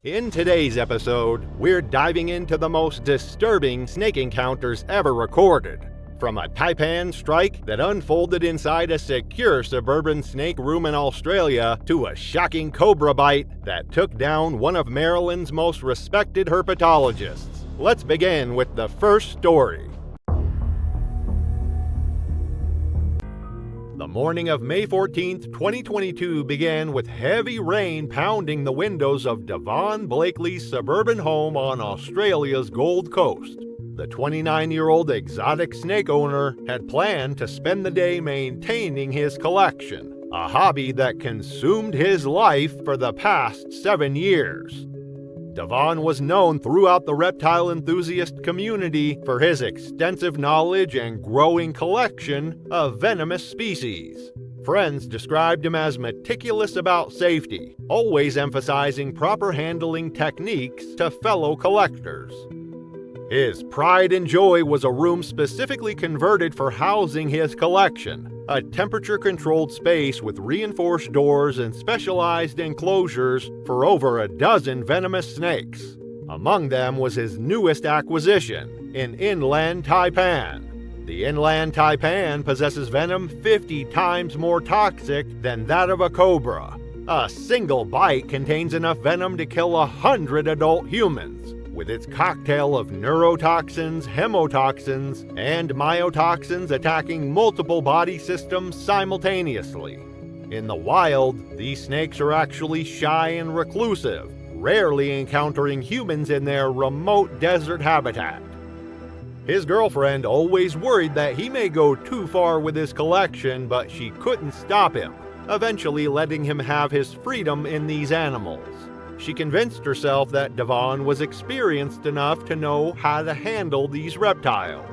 In today's episode, we're diving into the most disturbing snake encounters ever recorded. From a taipan strike that unfolded inside a secure suburban snake room in Australia to a shocking cobra bite that took down one of Maryland's most respected herpetologists. Let's begin with the first story. The morning of May 14, 2022 began with heavy rain pounding the windows of Devon Blakely's suburban home on Australia's Gold Coast. The 29-year-old exotic snake owner had planned to spend the day maintaining his collection, a hobby that consumed his life for the past 7 years. Devon was known throughout the reptile enthusiast community for his extensive knowledge and growing collection of venomous species. Friends described him as meticulous about safety, always emphasizing proper handling techniques to fellow collectors. His pride and joy was a room specifically converted for housing his collection, a temperature-controlled space with reinforced doors and specialized enclosures for over a dozen venomous snakes. Among them was his newest acquisition, an inland taipan. The inland taipan possesses venom 50 times more toxic than that of a cobra. A single bite contains enough venom to kill 100 adult humans, with its cocktail of neurotoxins, hemotoxins, and myotoxins attacking multiple body systems simultaneously. In the wild, these snakes are actually shy and reclusive, rarely encountering humans in their remote desert habitat. His girlfriend always worried that he may go too far with his collection, but she couldn't stop him, eventually letting him have his freedom in these animals. She convinced herself that Devon was experienced enough to know how to handle these reptiles.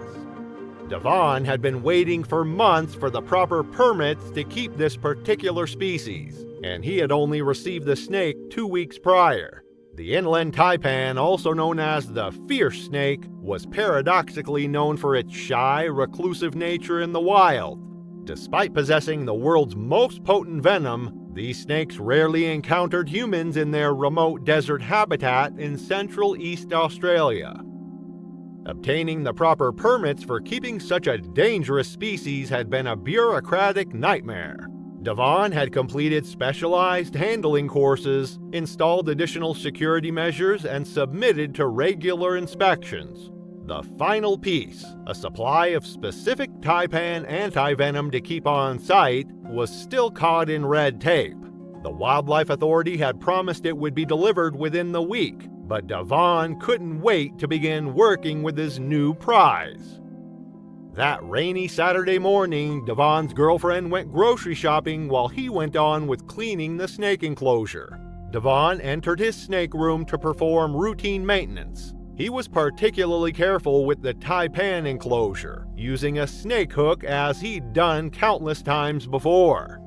Devon had been waiting for months for the proper permits to keep this particular species, and he had only received the snake 2 weeks prior. The inland taipan, also known as the fierce snake, was paradoxically known for its shy, reclusive nature in the wild. Despite possessing the world's most potent venom, these snakes rarely encountered humans in their remote desert habitat in central East Australia. Obtaining the proper permits for keeping such a dangerous species had been a bureaucratic nightmare. Devon had completed specialized handling courses, installed additional security measures, and submitted to regular inspections. The final piece, a supply of specific taipan antivenom to keep on site, was still caught in red tape. The Wildlife Authority had promised it would be delivered within the week, but Devon couldn't wait to begin working with his new prize. That rainy Saturday morning, Devon's girlfriend went grocery shopping while he went on with cleaning the snake enclosure. Devon entered his snake room to perform routine maintenance. He was particularly careful with the taipan enclosure, using a snake hook as he'd done countless times before.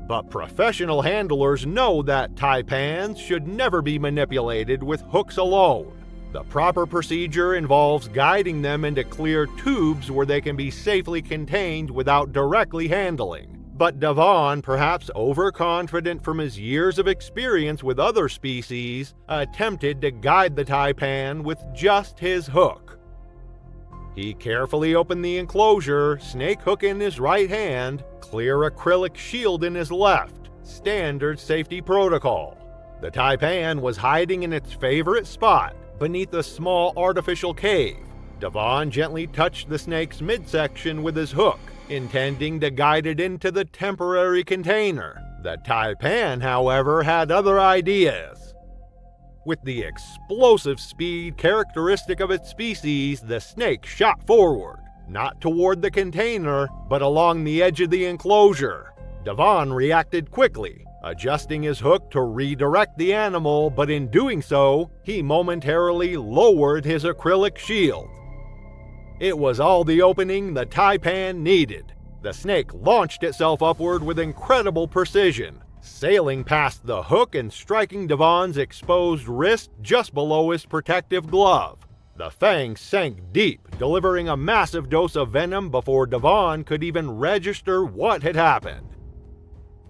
But professional handlers know that taipans should never be manipulated with hooks alone. The proper procedure involves guiding them into clear tubes where they can be safely contained without directly handling. But Devon, perhaps overconfident from his years of experience with other species, attempted to guide the taipan with just his hook. He carefully opened the enclosure, snake hook in his right hand, clear acrylic shield in his left, standard safety protocol. The taipan was hiding in its favorite spot, beneath a small artificial cave. Devon gently touched the snake's midsection with his hook, intending to guide it into the temporary container. The taipan, however, had other ideas. With the explosive speed characteristic of its species, the snake shot forward, not toward the container, but along the edge of the enclosure. Devon reacted quickly, adjusting his hook to redirect the animal, but in doing so, he momentarily lowered his acrylic shield. It was all the opening the taipan needed. The snake launched itself upward with incredible precision, sailing past the hook and striking Devon's exposed wrist just below his protective glove. The fangs sank deep, delivering a massive dose of venom before Devon could even register what had happened.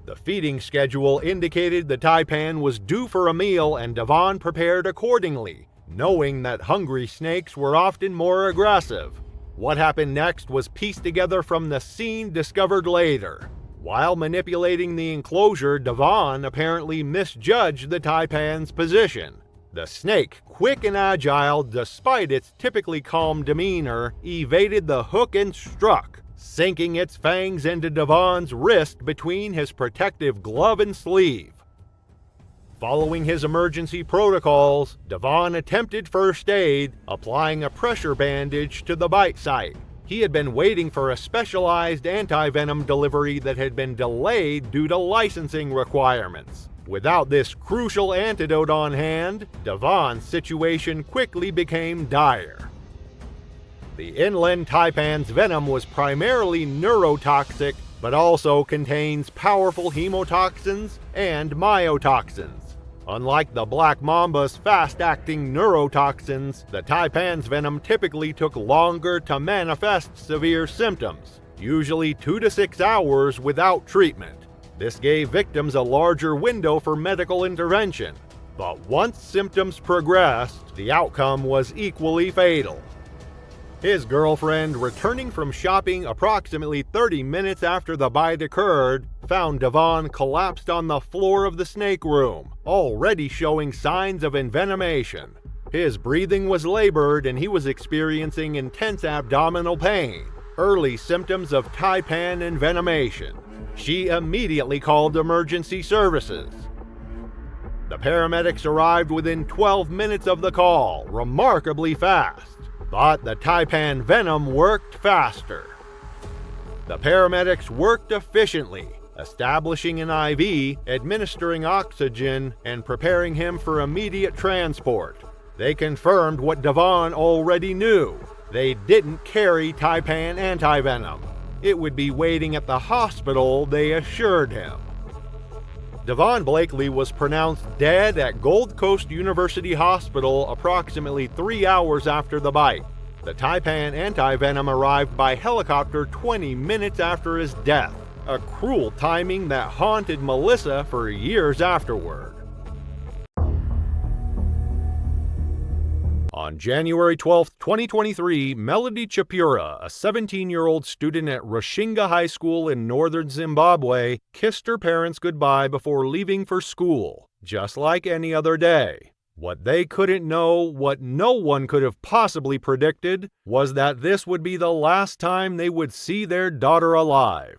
The feeding schedule indicated the taipan was due for a meal, and Devon prepared accordingly, knowing that hungry snakes were often more aggressive. What happened next was pieced together from the scene discovered later. While manipulating the enclosure, Devon apparently misjudged the taipan's position. The snake, quick and agile despite its typically calm demeanor, evaded the hook and struck, sinking its fangs into Devon's wrist between his protective glove and sleeve. Following his emergency protocols, Devon attempted first aid, applying a pressure bandage to the bite site. He had been waiting for a specialized anti-venom delivery that had been delayed due to licensing requirements. Without this crucial antidote on hand, Devon's situation quickly became dire. The inland taipan's venom was primarily neurotoxic, but also contains powerful hemotoxins and myotoxins. Unlike the black mamba's fast-acting neurotoxins, the taipan's venom typically took longer to manifest severe symptoms, usually 2 to 6 hours without treatment. This gave victims a larger window for medical intervention, but once symptoms progressed, the outcome was equally fatal. His girlfriend, returning from shopping approximately 30 minutes after the bite occurred, found Devon collapsed on the floor of the snake room, already showing signs of envenomation. His breathing was labored and he was experiencing intense abdominal pain, early symptoms of taipan envenomation. She immediately called emergency services. The paramedics arrived within 12 minutes of the call, remarkably fast. But the taipan venom worked faster. The paramedics worked efficiently, establishing an IV, administering oxygen, and preparing him for immediate transport. They confirmed what Devon already knew. They didn't carry taipan antivenom. It would be waiting at the hospital, they assured him. Devon Blakely was pronounced dead at Gold Coast University Hospital approximately 3 hours after the bite. The taipan antivenom arrived by helicopter 20 minutes after his death, a cruel timing that haunted Melissa for years afterward. On January 12, 2023, Melody Chipura, a 17-year-old student at Rushinga High School in northern Zimbabwe, kissed her parents goodbye before leaving for school, just like any other day. What they couldn't know, what no one could have possibly predicted, was that this would be the last time they would see their daughter alive.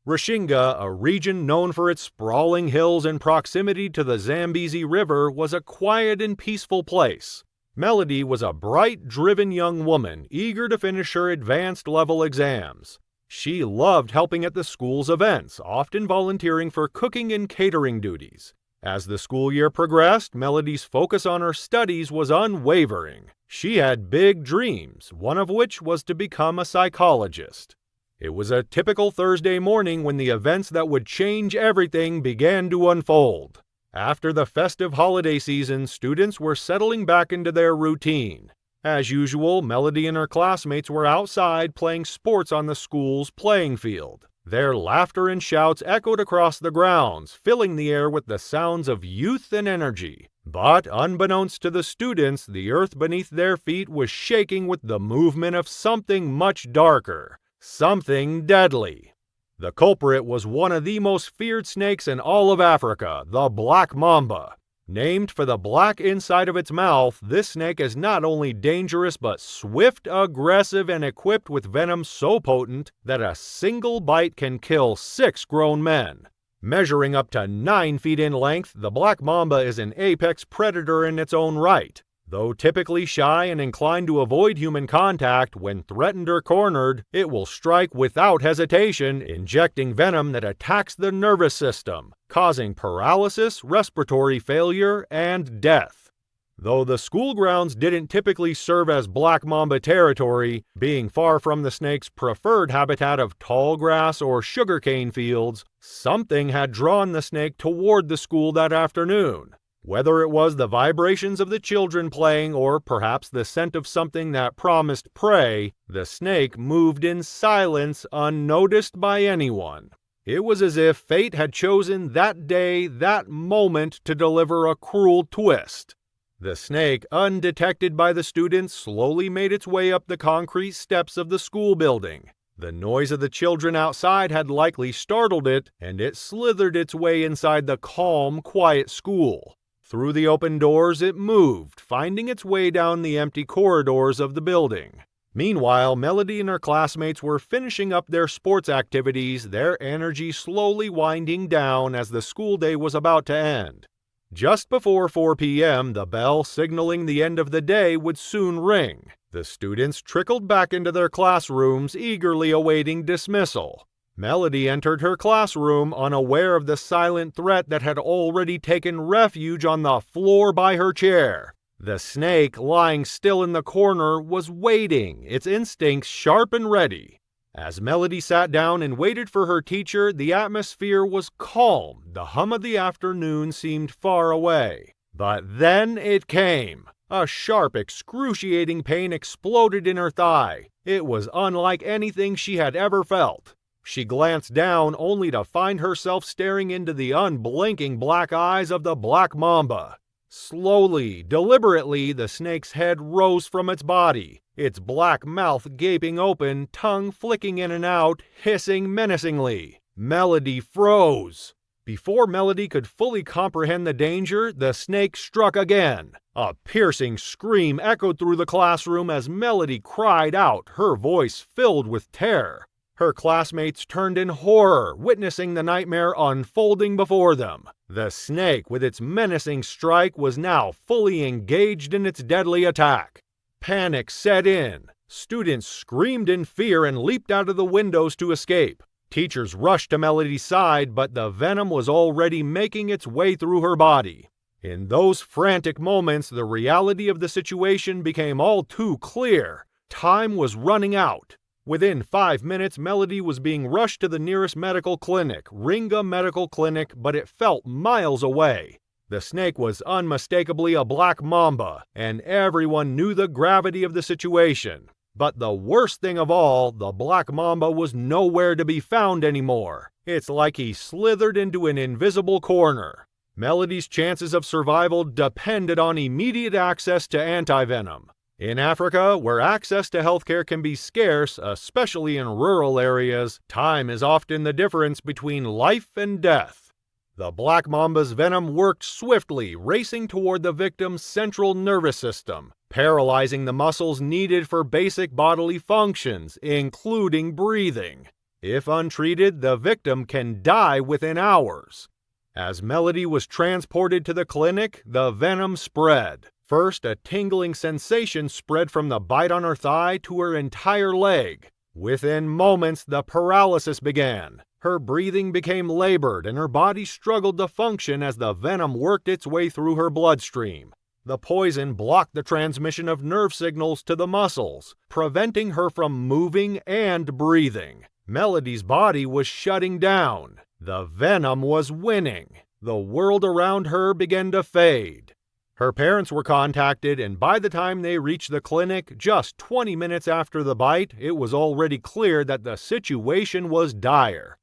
Rushinga, a region known for its sprawling hills and proximity to the Zambezi River, was a quiet and peaceful place. Melody was a bright, driven young woman, eager to finish her advanced level exams. She loved helping at the school's events, often volunteering for cooking and catering duties. As the school year progressed, Melody's focus on her studies was unwavering. She had big dreams, one of which was to become a psychologist. It was a typical Thursday morning when the events that would change everything began to unfold. After the festive holiday season, students were settling back into their routine. As usual, Melody and her classmates were outside playing sports on the school's playing field. Their laughter and shouts echoed across the grounds, filling the air with the sounds of youth and energy. But unbeknownst to the students, the earth beneath their feet was shaking with the movement of something much darker, something deadly. The culprit was one of the most feared snakes in all of Africa, the black mamba. Named for the black inside of its mouth, this snake is not only dangerous but swift, aggressive, and equipped with venom so potent that a single bite can kill 6 grown men. Measuring up to 9 feet in length, the black mamba is an apex predator in its own right. Though typically shy and inclined to avoid human contact, when threatened or cornered, it will strike without hesitation, injecting venom that attacks the nervous system, causing paralysis, respiratory failure, and death. Though the school grounds didn't typically serve as black mamba territory, being far from the snake's preferred habitat of tall grass or sugarcane fields, something had drawn the snake toward the school that afternoon. Whether it was the vibrations of the children playing or perhaps the scent of something that promised prey, the snake moved in silence, unnoticed by anyone. It was as if fate had chosen that day, that moment, to deliver a cruel twist. The snake, undetected by the students, slowly made its way up the concrete steps of the school building. The noise of the children outside had likely startled it, and it slithered its way inside the calm, quiet school. Through the open doors it moved, finding its way down the empty corridors of the building. Meanwhile, Melody and her classmates were finishing up their sports activities, their energy slowly winding down as the school day was about to end. Just before 4 p.m., the bell signaling the end of the day would soon ring. The students trickled back into their classrooms, eagerly awaiting dismissal. Melody entered her classroom, unaware of the silent threat that had already taken refuge on the floor by her chair. The snake, lying still in the corner, was waiting, its instincts sharp and ready. As Melody sat down and waited for her teacher, the atmosphere was calm. The hum of the afternoon seemed far away. But then it came. A sharp, excruciating pain exploded in her thigh. It was unlike anything she had ever felt. She glanced down only to find herself staring into the unblinking black eyes of the black mamba. Slowly, deliberately, the snake's head rose from its body, its black mouth gaping open, tongue flicking in and out, hissing menacingly. Melody froze. Before Melody could fully comprehend the danger, the snake struck again. A piercing scream echoed through the classroom as Melody cried out, her voice filled with terror. Her classmates turned in horror, witnessing the nightmare unfolding before them. The snake, with its menacing strike, was now fully engaged in its deadly attack. Panic set in. Students screamed in fear and leaped out of the windows to escape. Teachers rushed to Melody's side, but the venom was already making its way through her body. In those frantic moments, the reality of the situation became all too clear. Time was running out. Within 5 minutes, Melody was being rushed to the nearest medical clinic, Ringa Medical Clinic, but it felt miles away. The snake was unmistakably a black mamba, and everyone knew the gravity of the situation. But the worst thing of all, the black mamba was nowhere to be found anymore. It's like he slithered into an invisible corner. Melody's chances of survival depended on immediate access to antivenom. In Africa, where access to healthcare can be scarce, especially in rural areas, time is often the difference between life and death. The black mamba's venom worked swiftly, racing toward the victim's central nervous system, paralyzing the muscles needed for basic bodily functions, including breathing. If untreated, the victim can die within hours. As Melody was transported to the clinic, the venom spread. First, a tingling sensation spread from the bite on her thigh to her entire leg. Within moments, the paralysis began. Her breathing became labored, and her body struggled to function as the venom worked its way through her bloodstream. The poison blocked the transmission of nerve signals to the muscles, preventing her from moving and breathing. Melody's body was shutting down. The venom was winning. The world around her began to fade. Her parents were contacted, and by the time they reached the clinic, just 20 minutes after the bite, it was already clear that the situation was dire.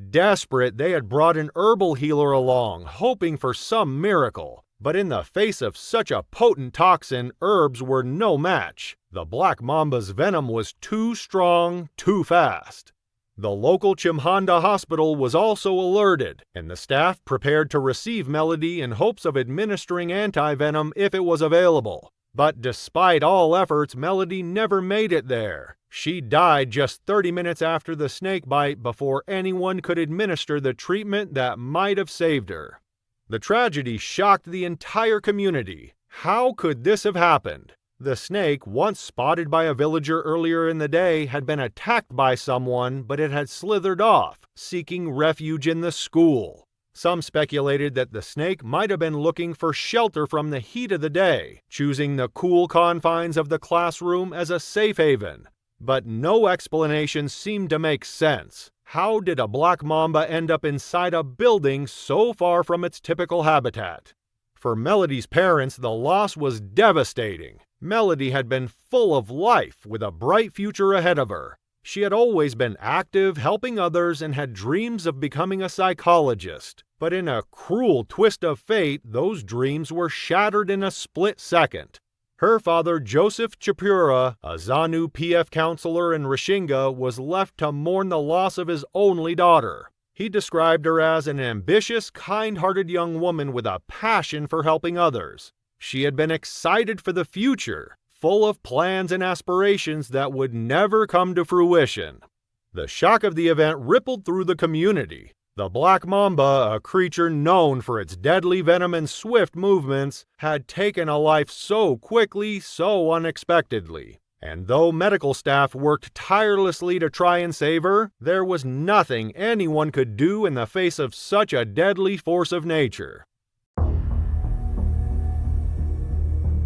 Desperate, they had brought an herbal healer along, hoping for some miracle. But in the face of such a potent toxin, herbs were no match. The black mamba's venom was too strong, too fast. The local Chimhanda hospital was also alerted, and the staff prepared to receive Melody in hopes of administering antivenom if it was available. But despite all efforts, Melody never made it there. She died just 30 minutes after the snake bite before anyone could administer the treatment that might have saved her. The tragedy shocked the entire community. How could this have happened? The snake, once spotted by a villager earlier in the day, had been attacked by someone, but it had slithered off, seeking refuge in the school. Some speculated that the snake might have been looking for shelter from the heat of the day, choosing the cool confines of the classroom as a safe haven. But no explanation seemed to make sense. How did a black mamba end up inside a building so far from its typical habitat? For Melody's parents, the loss was devastating. Melody had been full of life, with a bright future ahead of her. She had always been active, helping others, and had dreams of becoming a psychologist. But in a cruel twist of fate, those dreams were shattered in a split second. Her father, Joseph Chipura, a ZANU PF counselor in Rishinga, was left to mourn the loss of his only daughter. He described her as an ambitious, kind-hearted young woman with a passion for helping others. She had been excited for the future, full of plans and aspirations that would never come to fruition. The shock of the event rippled through the community. The black mamba, a creature known for its deadly venom and swift movements, had taken a life so quickly, so unexpectedly. And though medical staff worked tirelessly to try and save her, there was nothing anyone could do in the face of such a deadly force of nature.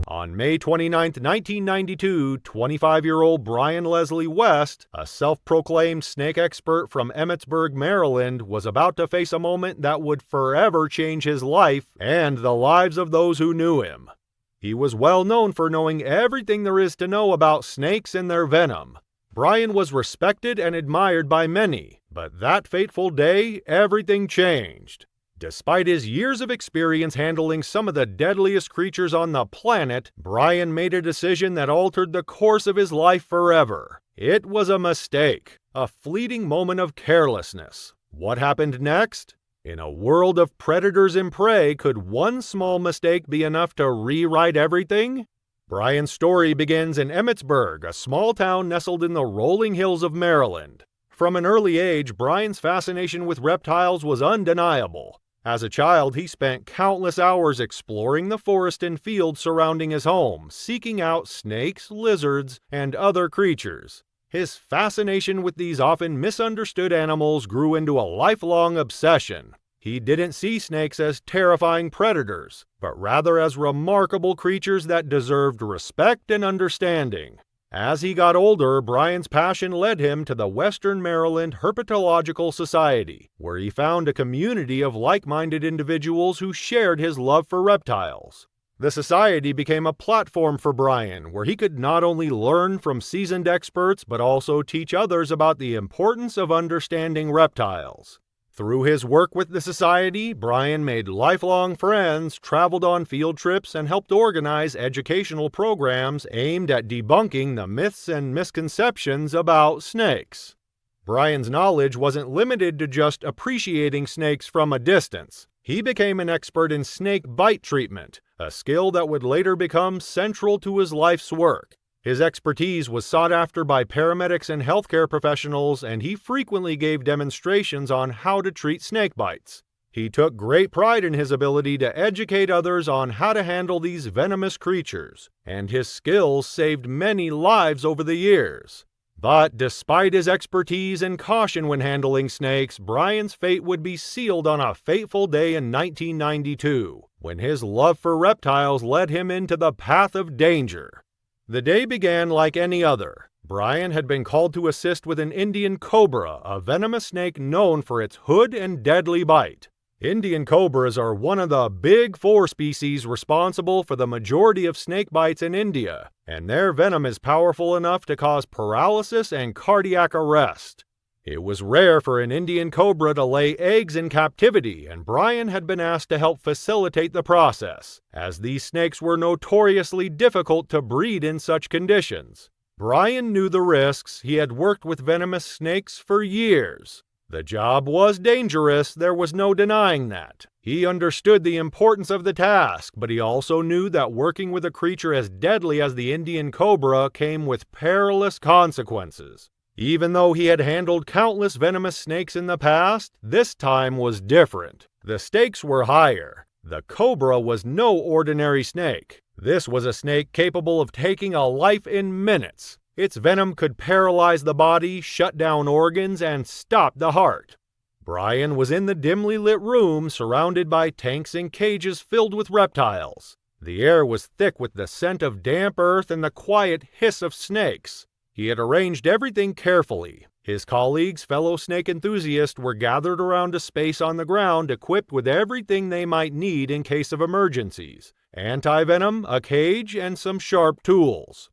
On May 29, 1992, 25-year-old Brian Leslie West, a self-proclaimed snake expert from Emmitsburg, Maryland, was about to face a moment that would forever change his life and the lives of those who knew him. He was well known for knowing everything there is to know about snakes and their venom. Brian was respected and admired by many, but that fateful day, everything changed. Despite his years of experience handling some of the deadliest creatures on the planet, Brian made a decision that altered the course of his life forever. It was a mistake, a fleeting moment of carelessness. What happened next? In a world of predators and prey, could one small mistake be enough to rewrite everything? Brian's story begins in Emmitsburg, a small town nestled in the rolling hills of Maryland. From an early age, Brian's fascination with reptiles was undeniable. As a child, he spent countless hours exploring the forest and fields surrounding his home, seeking out snakes, lizards, and other creatures. His fascination with these often misunderstood animals grew into a lifelong obsession. He didn't see snakes as terrifying predators, but rather as remarkable creatures that deserved respect and understanding. As he got older, Brian's passion led him to the Western Maryland Herpetological Society, where he found a community of like-minded individuals who shared his love for reptiles. The society became a platform for Brian, where he could not only learn from seasoned experts but also teach others about the importance of understanding reptiles. Through his work with the society, Brian made lifelong friends, traveled on field trips, and helped organize educational programs aimed at debunking the myths and misconceptions about snakes. Brian's knowledge wasn't limited to just appreciating snakes from a distance. He became an expert in snake bite treatment, a skill that would later become central to his life's work. His expertise was sought after by paramedics and healthcare professionals, and he frequently gave demonstrations on how to treat snake bites. He took great pride in his ability to educate others on how to handle these venomous creatures, and his skills saved many lives over the years. But despite his expertise and caution when handling snakes, Brian's fate would be sealed on a fateful day in 1992, when his love for reptiles led him into the path of danger. The day began like any other. Brian had been called to assist with an Indian cobra, a venomous snake known for its hood and deadly bite. Indian cobras are one of the big four species responsible for the majority of snake bites in India, and their venom is powerful enough to cause paralysis and cardiac arrest. It was rare for an Indian cobra to lay eggs in captivity, and Brian had been asked to help facilitate the process, as these snakes were notoriously difficult to breed in such conditions. Brian knew the risks. He had worked with venomous snakes for years. The job was dangerous, there was no denying that. He understood the importance of the task, but he also knew that working with a creature as deadly as the Indian cobra came with perilous consequences. Even though he had handled countless venomous snakes in the past, this time was different. The stakes were higher. The cobra was no ordinary snake. This was a snake capable of taking a life in minutes. Its venom could paralyze the body, shut down organs, and stop the heart. Brian was in the dimly lit room, surrounded by tanks and cages filled with reptiles. The air was thick with the scent of damp earth and the quiet hiss of snakes. He had arranged everything carefully. His colleagues, fellow snake enthusiasts, were gathered around a space on the ground equipped with everything they might need in case of emergencies: anti-venom, a cage, and some sharp tools.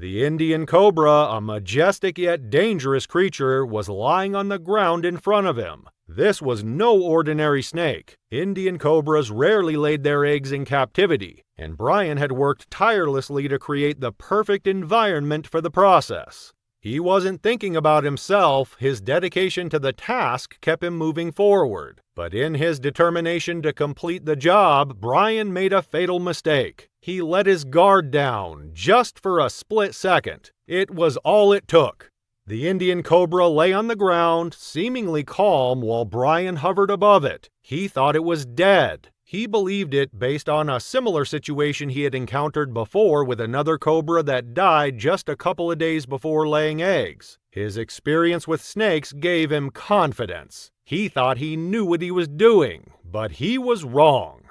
The Indian cobra, a majestic yet dangerous creature, was lying on the ground in front of him. This was no ordinary snake. Indian cobras rarely laid their eggs in captivity, and Brian had worked tirelessly to create the perfect environment for the process. He wasn't thinking about himself. His dedication to the task kept him moving forward. But in his determination to complete the job, Brian made a fatal mistake. He let his guard down, just for a split second. It was all it took. The Indian cobra lay on the ground, seemingly calm, while Brian hovered above it. He thought it was dead. He believed it based on a similar situation he had encountered before with another cobra that died just a couple of days before laying eggs. His experience with snakes gave him confidence. He thought he knew what he was doing, but he was wrong.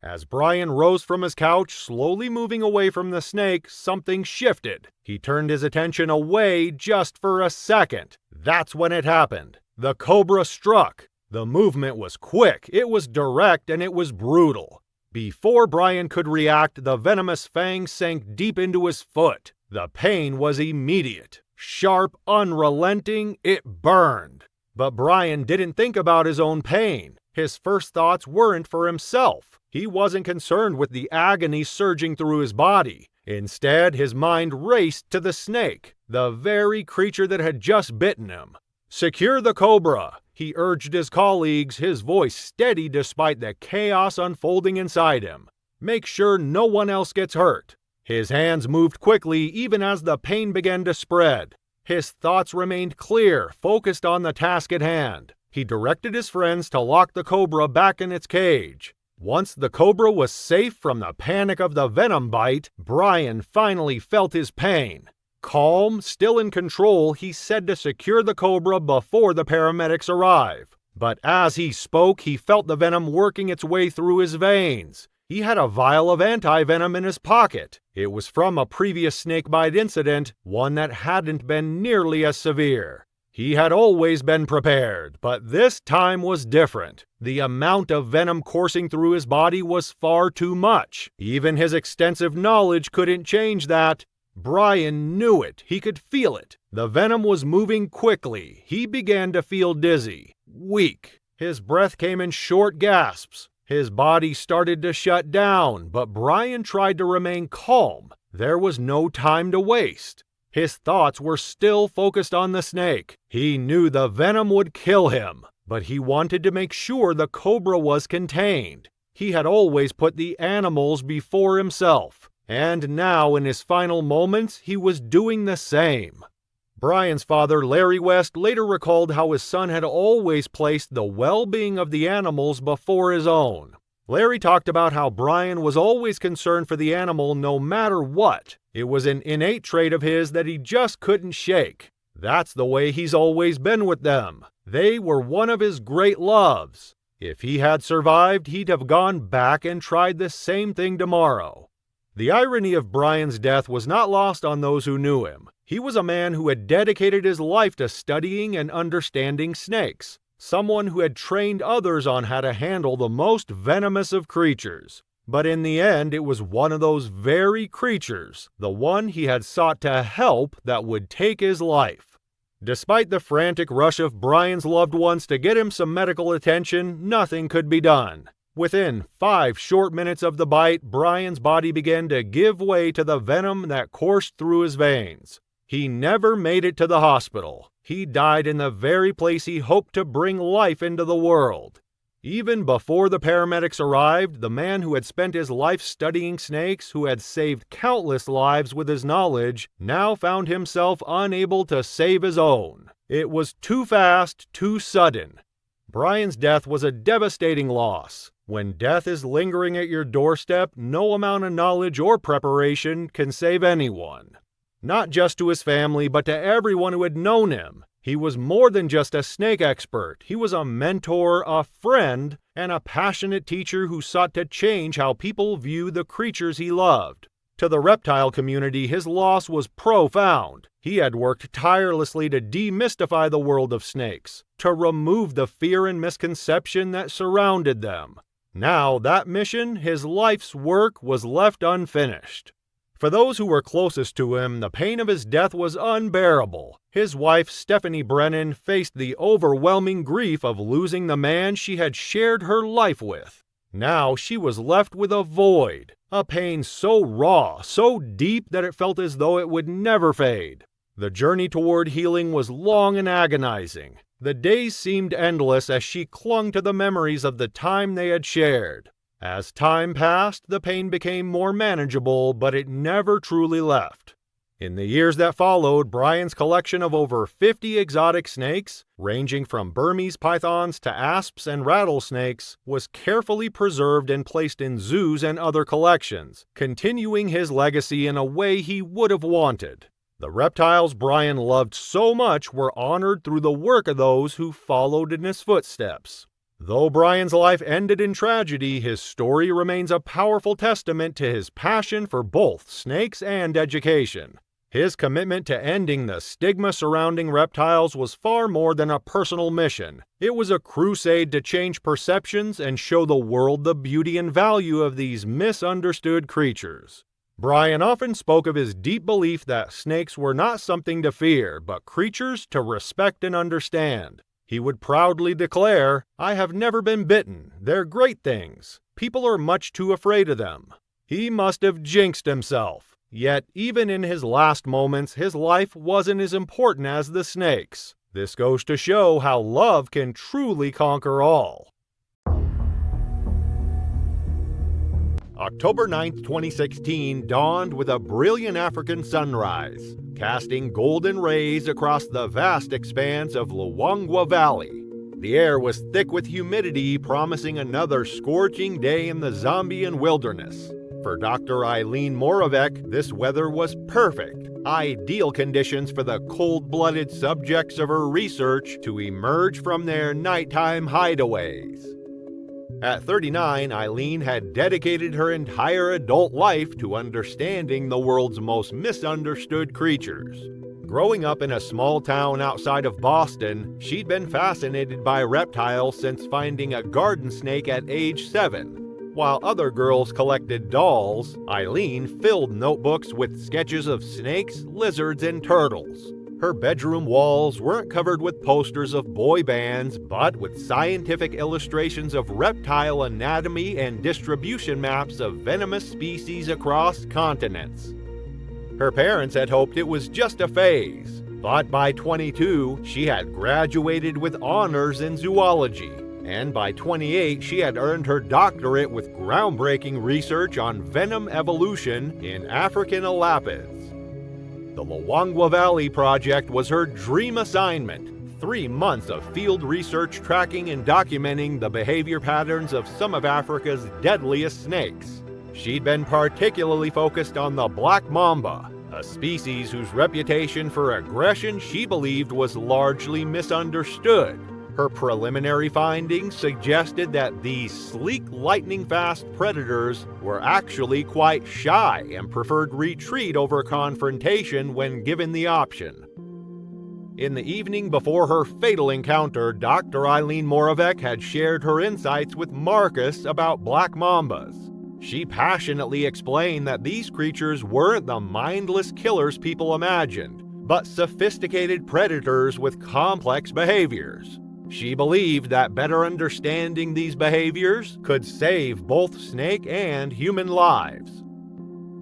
As Brian rose from his couch, slowly moving away from the snake, something shifted. He turned his attention away just for a second. That's when it happened. The cobra struck. The movement was quick, it was direct, and it was brutal. Before Brian could react, the venomous fang sank deep into his foot. The pain was immediate. Sharp, unrelenting, it burned. But Brian didn't think about his own pain. His first thoughts weren't for himself. He wasn't concerned with the agony surging through his body. Instead, his mind raced to the snake, the very creature that had just bitten him. "Secure the cobra," he urged his colleagues, his voice steady despite the chaos unfolding inside him. "Make sure no one else gets hurt." His hands moved quickly even as the pain began to spread. His thoughts remained clear, focused on the task at hand. He directed his friends to lock the cobra back in its cage. Once the cobra was safe from the panic of the venom bite, Brian finally felt his pain. Calm, still in control, he said to secure the cobra before the paramedics arrive. But as he spoke, he felt the venom working its way through his veins. He had a vial of anti-venom in his pocket. It was from a previous snakebite incident, one that hadn't been nearly as severe. He had always been prepared, but this time was different. The amount of venom coursing through his body was far too much. Even his extensive knowledge couldn't change that. Brian knew it. He could feel it. The venom was moving quickly. He began to feel dizzy, weak. His breath came in short gasps. His body started to shut down, but Brian tried to remain calm. There was no time to waste. His thoughts were still focused on the snake. He knew the venom would kill him, but he wanted to make sure the cobra was contained. He had always put the animals before himself. And now, in his final moments, he was doing the same. Brian's father, Larry West, later recalled how his son had always placed the well-being of the animals before his own. Larry talked about how Brian was always concerned for the animal no matter what. It was an innate trait of his that he just couldn't shake. That's the way he's always been with them. They were one of his great loves. If he had survived, he'd have gone back and tried the same thing tomorrow. The irony of Brian's death was not lost on those who knew him. He was a man who had dedicated his life to studying and understanding snakes, someone who had trained others on how to handle the most venomous of creatures. But in the end, it was one of those very creatures, the one he had sought to help, that would take his life. Despite the frantic rush of Brian's loved ones to get him some medical attention, nothing could be done. Within 5 short minutes of the bite, Brian's body began to give way to the venom that coursed through his veins. He never made it to the hospital. He died in the very place he hoped to bring life into the world. Even before the paramedics arrived, the man who had spent his life studying snakes, who had saved countless lives with his knowledge, now found himself unable to save his own. It was too fast, too sudden. Brian's death was a devastating loss. When death is lingering at your doorstep, no amount of knowledge or preparation can save anyone. Not just to his family, but to everyone who had known him. He was more than just a snake expert. He was a mentor, a friend, and a passionate teacher who sought to change how people view the creatures he loved. To the reptile community, his loss was profound. He had worked tirelessly to demystify the world of snakes, to remove the fear and misconception that surrounded them. Now, that mission, his life's work, was left unfinished. For those who were closest to him, the pain of his death was unbearable. His wife, Stephanie Brennan, faced the overwhelming grief of losing the man she had shared her life with. Now she was left with a void, a pain so raw, so deep that it felt as though it would never fade. The journey toward healing was long and agonizing. The days seemed endless as she clung to the memories of the time they had shared. As time passed, the pain became more manageable, but it never truly left. In the years that followed, Brian's collection of over 50 exotic snakes, ranging from Burmese pythons to asps and rattlesnakes, was carefully preserved and placed in zoos and other collections, continuing his legacy in a way he would have wanted. The reptiles Brian loved so much were honored through the work of those who followed in his footsteps. Though Brian's life ended in tragedy, his story remains a powerful testament to his passion for both snakes and education. His commitment to ending the stigma surrounding reptiles was far more than a personal mission. It was a crusade to change perceptions and show the world the beauty and value of these misunderstood creatures. Brian often spoke of his deep belief that snakes were not something to fear, but creatures to respect and understand. He would proudly declare, "I have never been bitten. They're great things. People are much too afraid of them." He must have jinxed himself. Yet, even in his last moments, his life wasn't as important as the snakes. This goes to show how love can truly conquer all. October 9, 2016 dawned with a brilliant African sunrise, casting golden rays across the vast expanse of Luangwa Valley. The air was thick with humidity, promising another scorching day in the Zambian wilderness. For Dr. Eileen Moravec, this weather was perfect, ideal conditions for the cold-blooded subjects of her research to emerge from their nighttime hideaways. At 39, Eileen had dedicated her entire adult life to understanding the world's most misunderstood creatures. Growing up in a small town outside of Boston, she'd been fascinated by reptiles since finding a garden snake at age 7. While other girls collected dolls, Eileen filled notebooks with sketches of snakes, lizards, and turtles. Her bedroom walls weren't covered with posters of boy bands, but with scientific illustrations of reptile anatomy and distribution maps of venomous species across continents. Her parents had hoped it was just a phase, but by 22, she had graduated with honors in zoology, and by 28, she had earned her doctorate with groundbreaking research on venom evolution in African elapids. The Luangwa Valley Project was her dream assignment, 3 months of field research tracking and documenting the behavior patterns of some of Africa's deadliest snakes. She'd been particularly focused on the black mamba, a species whose reputation for aggression she believed was largely misunderstood. Her preliminary findings suggested that these sleek, lightning-fast predators were actually quite shy and preferred retreat over confrontation when given the option. In the evening before her fatal encounter, Dr. Eileen Moravec had shared her insights with Marcus about black mambas. She passionately explained that these creatures weren't the mindless killers people imagined, but sophisticated predators with complex behaviors. She believed that better understanding these behaviors could save both snake and human lives.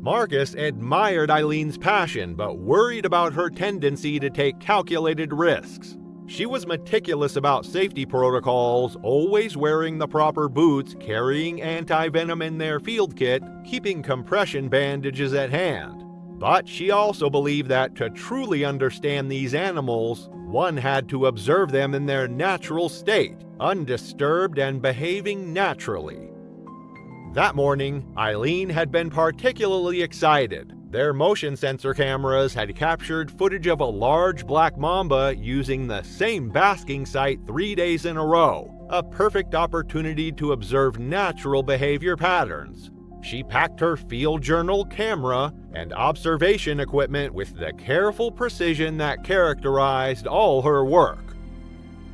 Marcus admired Eileen's passion, but worried about her tendency to take calculated risks. She was meticulous about safety protocols, always wearing the proper boots, carrying anti-venom in their field kit, keeping compression bandages at hand. But she also believed that to truly understand these animals, one had to observe them in their natural state, undisturbed and behaving naturally. That morning, Eileen had been particularly excited. Their motion sensor cameras had captured footage of a large black mamba using the same basking site 3 days in a row, a perfect opportunity to observe natural behavior patterns. She packed her field journal, camera, and observation equipment with the careful precision that characterized all her work.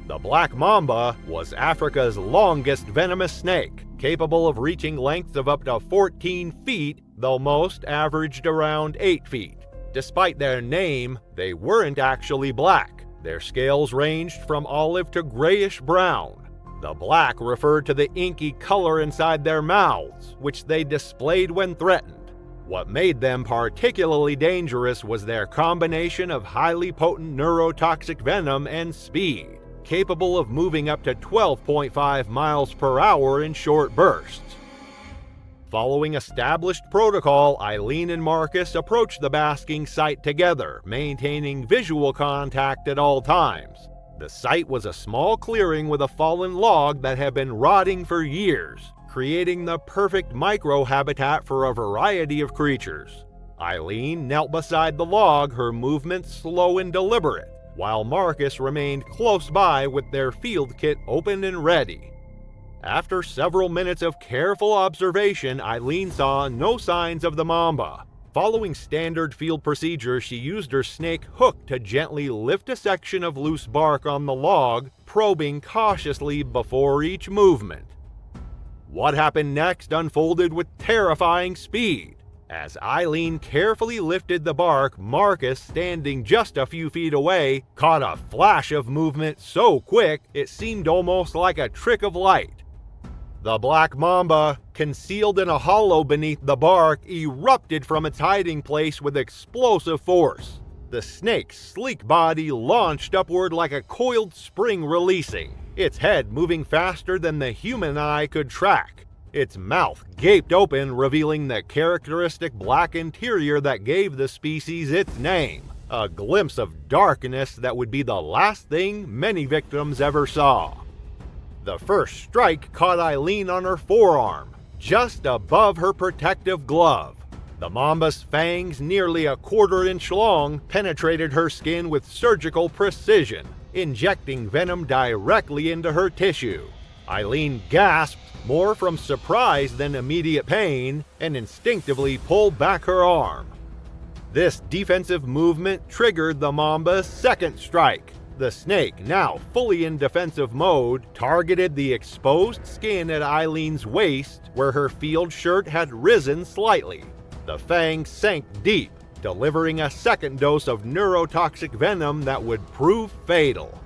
The black mamba was Africa's longest venomous snake, capable of reaching lengths of up to 14 feet, though most averaged around 8 feet. Despite their name, they weren't actually black. Their scales ranged from olive to grayish brown. The black referred to the inky color inside their mouths, which they displayed when threatened. What made them particularly dangerous was their combination of highly potent neurotoxic venom and speed, capable of moving up to 12.5 miles per hour in short bursts. Following established protocol, Eileen and Marcus approached the basking site together, maintaining visual contact at all times. The site was a small clearing with a fallen log that had been rotting for years, creating the perfect micro-habitat for a variety of creatures. Eileen knelt beside the log, her movements slow and deliberate, while Marcus remained close by with their field kit open and ready. After several minutes of careful observation, Eileen saw no signs of the mamba. Following standard field procedure, she used her snake hook to gently lift a section of loose bark on the log, probing cautiously before each movement. What happened next unfolded with terrifying speed. As Eileen carefully lifted the bark, Marcus, standing just a few feet away, caught a flash of movement so quick it seemed almost like a trick of light. The black mamba, concealed in a hollow beneath the bark, erupted from its hiding place with explosive force. The snake's sleek body launched upward like a coiled spring releasing, its head moving faster than the human eye could track. Its mouth gaped open, revealing the characteristic black interior that gave the species its name, a glimpse of darkness that would be the last thing many victims ever saw. The first strike caught Eileen on her forearm, just above her protective glove. The mamba's fangs, nearly a quarter-inch long, penetrated her skin with surgical precision, injecting venom directly into her tissue. Eileen gasped, more from surprise than immediate pain, and instinctively pulled back her arm. This defensive movement triggered the mamba's second strike. The snake, now fully in defensive mode, targeted the exposed skin at Eileen's waist, where her field shirt had risen slightly. The fang sank deep, delivering a second dose of neurotoxic venom that would prove fatal.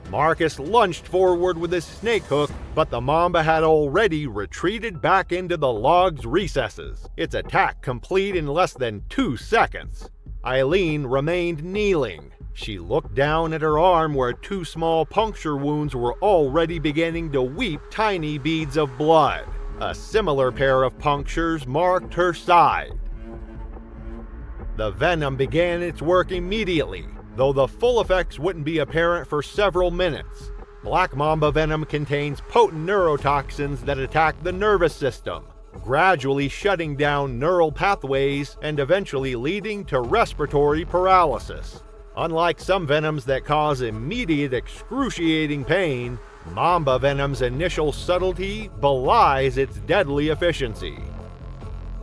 Marcus lunged forward with his snake hook, but the mamba had already retreated back into the log's recesses, its attack complete in less than 2 seconds. Eileen remained kneeling. She looked down at her arm where 2 small puncture wounds were already beginning to weep tiny beads of blood. A similar pair of punctures marked her side. The venom began its work immediately, though the full effects wouldn't be apparent for several minutes. Black mamba venom contains potent neurotoxins that attack the nervous system, gradually shutting down neural pathways and eventually leading to respiratory paralysis. Unlike some venoms that cause immediate excruciating pain, mamba venom's initial subtlety belies its deadly efficiency.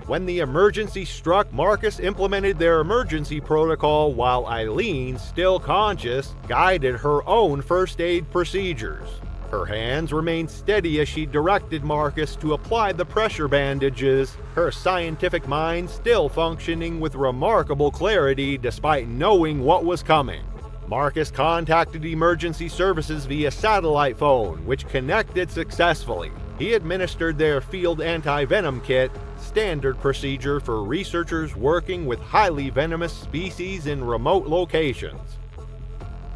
When the emergency struck, Marcus implemented their emergency protocol while Eileen, still conscious, guided her own first aid procedures. Her hands remained steady as she directed Marcus to apply the pressure bandages, her scientific mind still functioning with remarkable clarity despite knowing what was coming. Marcus contacted emergency services via satellite phone, which connected successfully. He administered their field anti-venom kit, standard procedure for researchers working with highly venomous species in remote locations.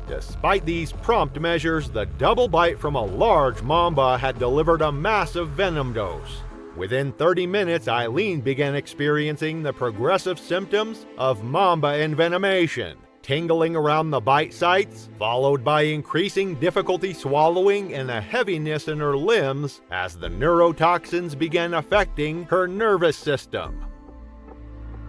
Despite these prompt measures, the double bite from a large mamba had delivered a massive venom dose. Within 30 minutes, Eileen began experiencing the progressive symptoms of mamba envenomation, tingling around the bite sites, followed by increasing difficulty swallowing and a heaviness in her limbs as the neurotoxins began affecting her nervous system.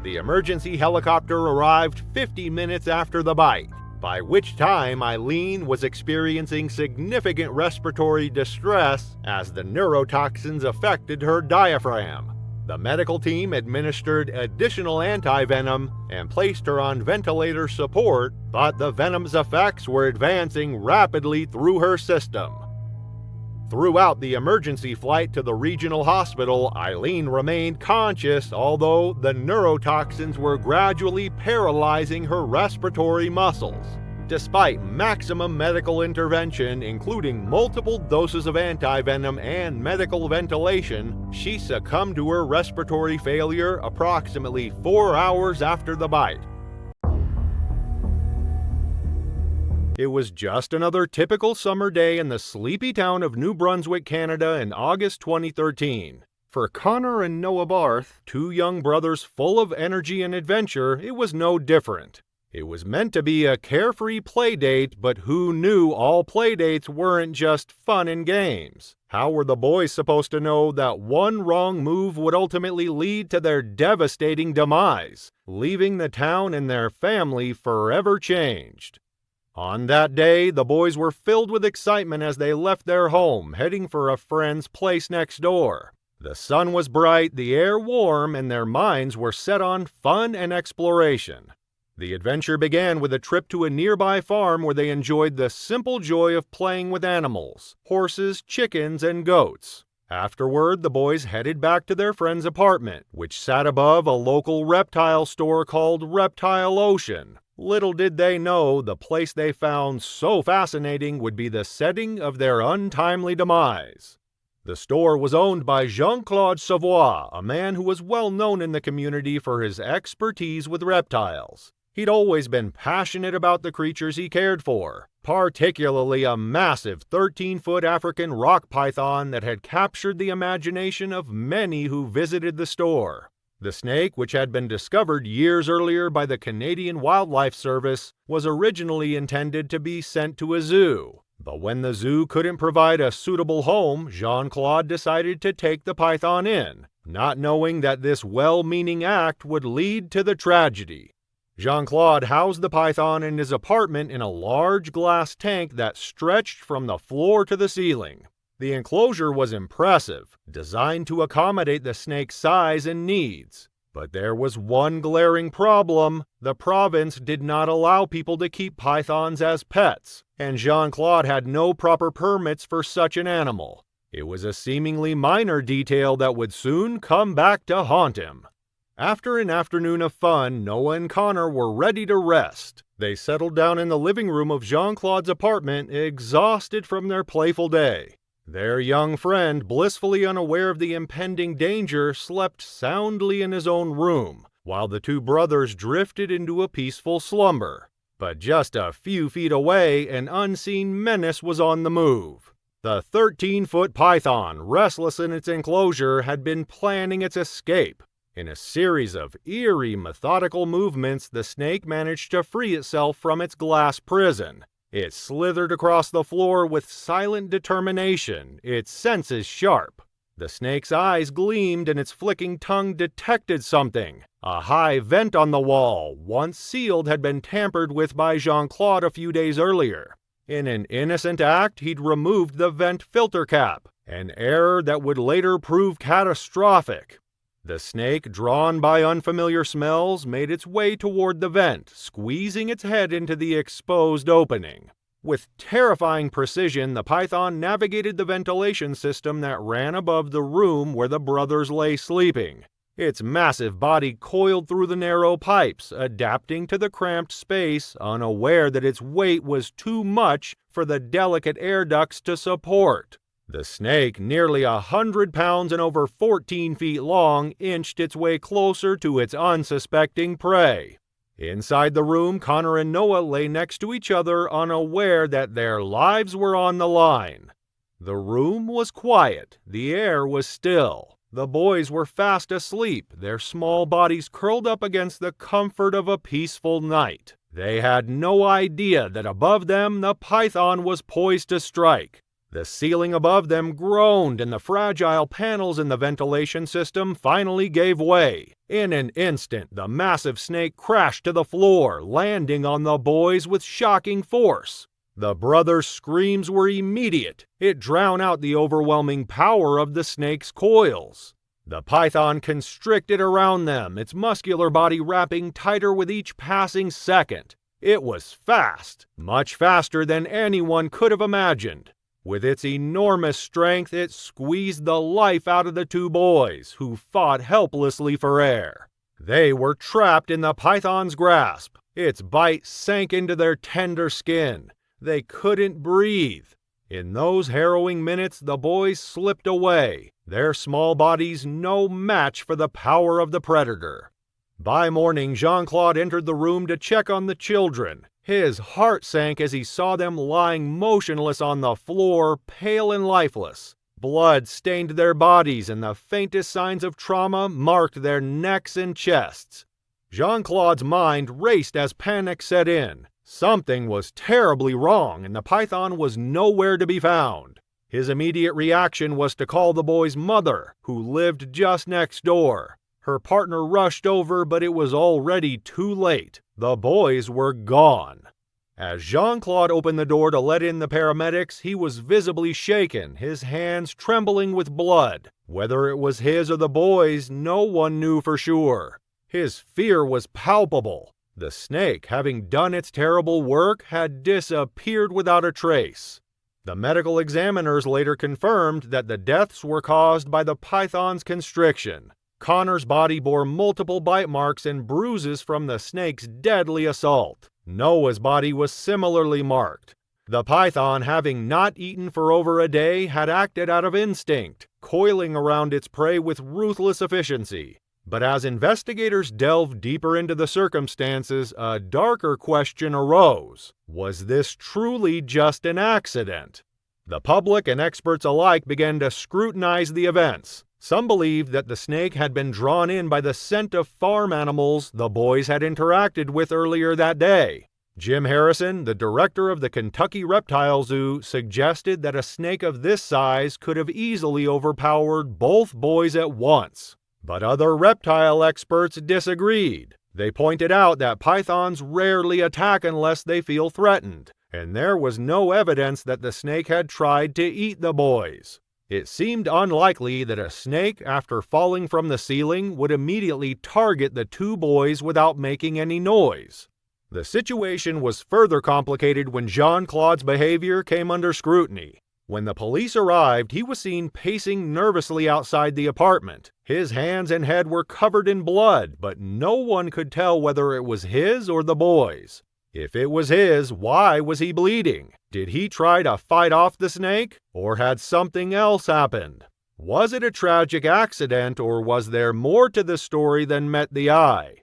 The emergency helicopter arrived 50 minutes after the bite, by which time Eileen was experiencing significant respiratory distress as the neurotoxins affected her diaphragm. The medical team administered additional anti-venom and placed her on ventilator support, but the venom's effects were advancing rapidly through her system. Throughout the emergency flight to the regional hospital, Eileen remained conscious, although the neurotoxins were gradually paralyzing her respiratory muscles. Despite maximum medical intervention, including multiple doses of antivenom and medical ventilation, she succumbed to her respiratory failure approximately 4 hours after the bite. It was just another typical summer day in the sleepy town of New Brunswick, Canada in August 2013. For Connor and Noah Barth, two young brothers full of energy and adventure, it was no different. It was meant to be a carefree playdate, but who knew all playdates weren't just fun and games? How were the boys supposed to know that one wrong move would ultimately lead to their devastating demise, leaving the town and their family forever changed? On that day, the boys were filled with excitement as they left their home, heading for a friend's place next door. The sun was bright, the air warm, and their minds were set on fun and exploration. The adventure began with a trip to a nearby farm where they enjoyed the simple joy of playing with animals, horses, chickens, and goats. Afterward, the boys headed back to their friend's apartment, which sat above a local reptile store called Reptile Ocean. Little did they know the place they found so fascinating would be the setting of their untimely demise. The store was owned by Jean-Claude Savoie, a man who was well known in the community for his expertise with reptiles. He'd always been passionate about the creatures he cared for, particularly a massive 13-foot African rock python that had captured the imagination of many who visited the store. The snake, which had been discovered years earlier by the Canadian Wildlife Service, was originally intended to be sent to a zoo. But when the zoo couldn't provide a suitable home, Jean-Claude decided to take the python in, not knowing that this well-meaning act would lead to the tragedy. Jean-Claude housed the python in his apartment in a large glass tank that stretched from the floor to the ceiling. The enclosure was impressive, designed to accommodate the snake's size and needs. But there was one glaring problem. The province did not allow people to keep pythons as pets, and Jean-Claude had no proper permits for such an animal. It was a seemingly minor detail that would soon come back to haunt him. After an afternoon of fun, Noah and Connor were ready to rest. They settled down in the living room of Jean-Claude's apartment, exhausted from their playful day. Their young friend, blissfully unaware of the impending danger, slept soundly in his own room, while the two brothers drifted into a peaceful slumber. But just a few feet away, an unseen menace was on the move. The 13-foot python, restless in its enclosure, had been planning its escape. In a series of eerie, methodical movements, the snake managed to free itself from its glass prison. It slithered across the floor with silent determination, its senses sharp. The snake's eyes gleamed and its flicking tongue detected something. A high vent on the wall, once sealed, had been tampered with by Jean-Claude a few days earlier. In an innocent act, he'd removed the vent filter cap, an error that would later prove catastrophic. The snake, drawn by unfamiliar smells, made its way toward the vent, squeezing its head into the exposed opening. With terrifying precision, the python navigated the ventilation system that ran above the room where the brothers lay sleeping. Its massive body coiled through the narrow pipes, adapting to the cramped space, unaware that its weight was too much for the delicate air ducts to support. The snake, nearly 100 pounds and over 14 feet long, inched its way closer to its unsuspecting prey. Inside the room, Connor and Noah lay next to each other, unaware that their lives were on the line. The room was quiet. The air was still. The boys were fast asleep, their small bodies curled up against the comfort of a peaceful night. They had no idea that above them the python was poised to strike. The ceiling above them groaned, and the fragile panels in the ventilation system finally gave way. In an instant, the massive snake crashed to the floor, landing on the boys with shocking force. The brothers' screams were immediate. It drowned out the overwhelming power of the snake's coils. The python constricted around them, its muscular body wrapping tighter with each passing second. It was fast, much faster than anyone could have imagined. With its enormous strength, it squeezed the life out of the two boys, who fought helplessly for air. They were trapped in the python's grasp. Its bite sank into their tender skin. They couldn't breathe. In those harrowing minutes, the boys slipped away, their small bodies no match for the power of the predator. By morning, Jean-Claude entered the room to check on the children. His heart sank as he saw them lying motionless on the floor, pale and lifeless. Blood stained their bodies, and the faintest signs of trauma marked their necks and chests. Jean-Claude's mind raced as panic set in. Something was terribly wrong, and the python was nowhere to be found. His immediate reaction was to call the boy's mother, who lived just next door. Her partner rushed over, but it was already too late. The boys were gone. As Jean-Claude opened the door to let in the paramedics, he was visibly shaken, his hands trembling with blood. Whether it was his or the boys', no one knew for sure. His fear was palpable. The snake, having done its terrible work, had disappeared without a trace. The medical examiners later confirmed that the deaths were caused by the python's constriction. Connor's body bore multiple bite marks and bruises from the snake's deadly assault. Noah's body was similarly marked. The python, having not eaten for over a day, had acted out of instinct, coiling around its prey with ruthless efficiency. But as investigators delved deeper into the circumstances, a darker question arose. Was this truly just an accident? The public and experts alike began to scrutinize the events. Some believed that the snake had been drawn in by the scent of farm animals the boys had interacted with earlier that day. Jim Harrison, the director of the Kentucky Reptile Zoo, suggested that a snake of this size could have easily overpowered both boys at once. But other reptile experts disagreed. They pointed out that pythons rarely attack unless they feel threatened, and there was no evidence that the snake had tried to eat the boys. It seemed unlikely that a snake, after falling from the ceiling, would immediately target the two boys without making any noise. The situation was further complicated when Jean-Claude's behavior came under scrutiny. When the police arrived, he was seen pacing nervously outside the apartment. His hands and head were covered in blood, but no one could tell whether it was his or the boys'. If it was his, why was he bleeding? Did he try to fight off the snake? Or had something else happened? Was it a tragic accident, or was there more to the story than met the eye?